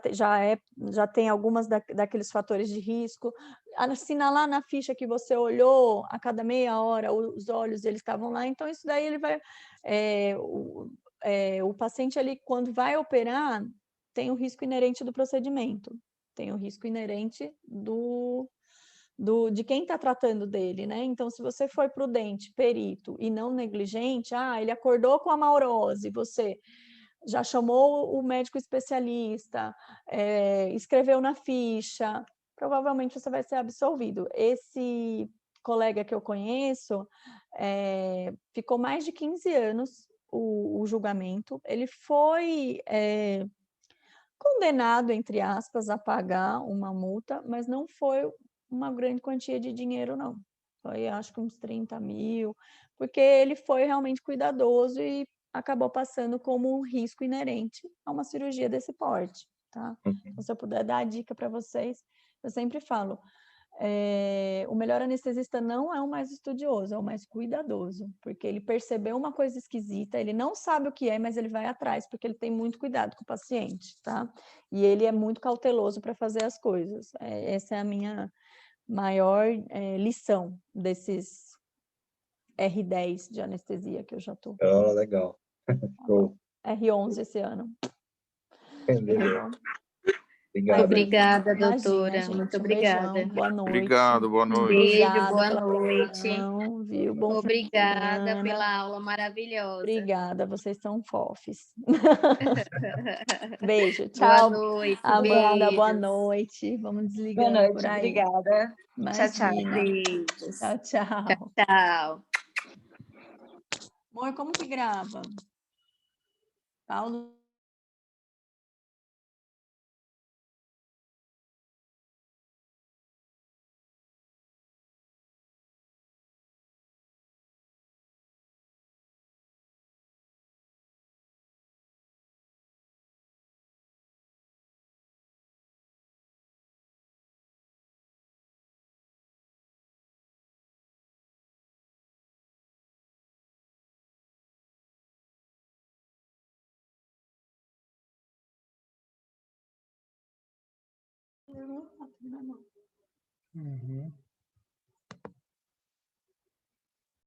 tem algumas daqueles fatores de risco, assinalar na ficha que você olhou a cada meia hora, os olhos eles estavam lá, então isso daí ele vai... o paciente, ele, quando vai operar, tem o risco inerente do procedimento, tem o risco inerente de quem está tratando dele, né? Então, se você foi prudente, perito e não negligente, ele acordou com a maurose, você já chamou o médico especialista, escreveu na ficha, provavelmente você vai ser absolvido. Esse colega que eu conheço, ficou mais de 15 anos o julgamento, ele foi condenado, entre aspas, a pagar uma multa, mas não foi uma grande quantia de dinheiro, não. Foi, acho que uns 30 mil, porque ele foi realmente cuidadoso e acabou passando como um risco inerente a uma cirurgia desse porte, tá? Então, se eu puder dar a dica para vocês, eu sempre falo, o melhor anestesista não é o mais estudioso, é o mais cuidadoso, porque ele percebeu uma coisa esquisita, ele não sabe o que é, mas ele vai atrás, porque ele tem muito cuidado com o paciente, tá? E ele é muito cauteloso para fazer as coisas. Essa é a minha maior lição desses R10 de anestesia que eu já estou. Legal. Show. R11 esse ano. Beleza. Obrigado. Obrigada, Imagina, doutora. gente, Muito um obrigada. beijão, boa noite. Obrigado, boa Um noite. beijo, Obrigada boa pela noite. atenção, viu? Bom fim de Obrigada semana. pela aula maravilhosa. Obrigada, vocês são fofes. Beijo, Boa tchau. noite, Amanda, boa beijos. noite. Vamos Boa desligando noite, por aí. obrigada. Tchau, tchau. Imagina. Beijos. Tchau, tchau. Tchau. Amor, como que grava? Paulo. Uhum.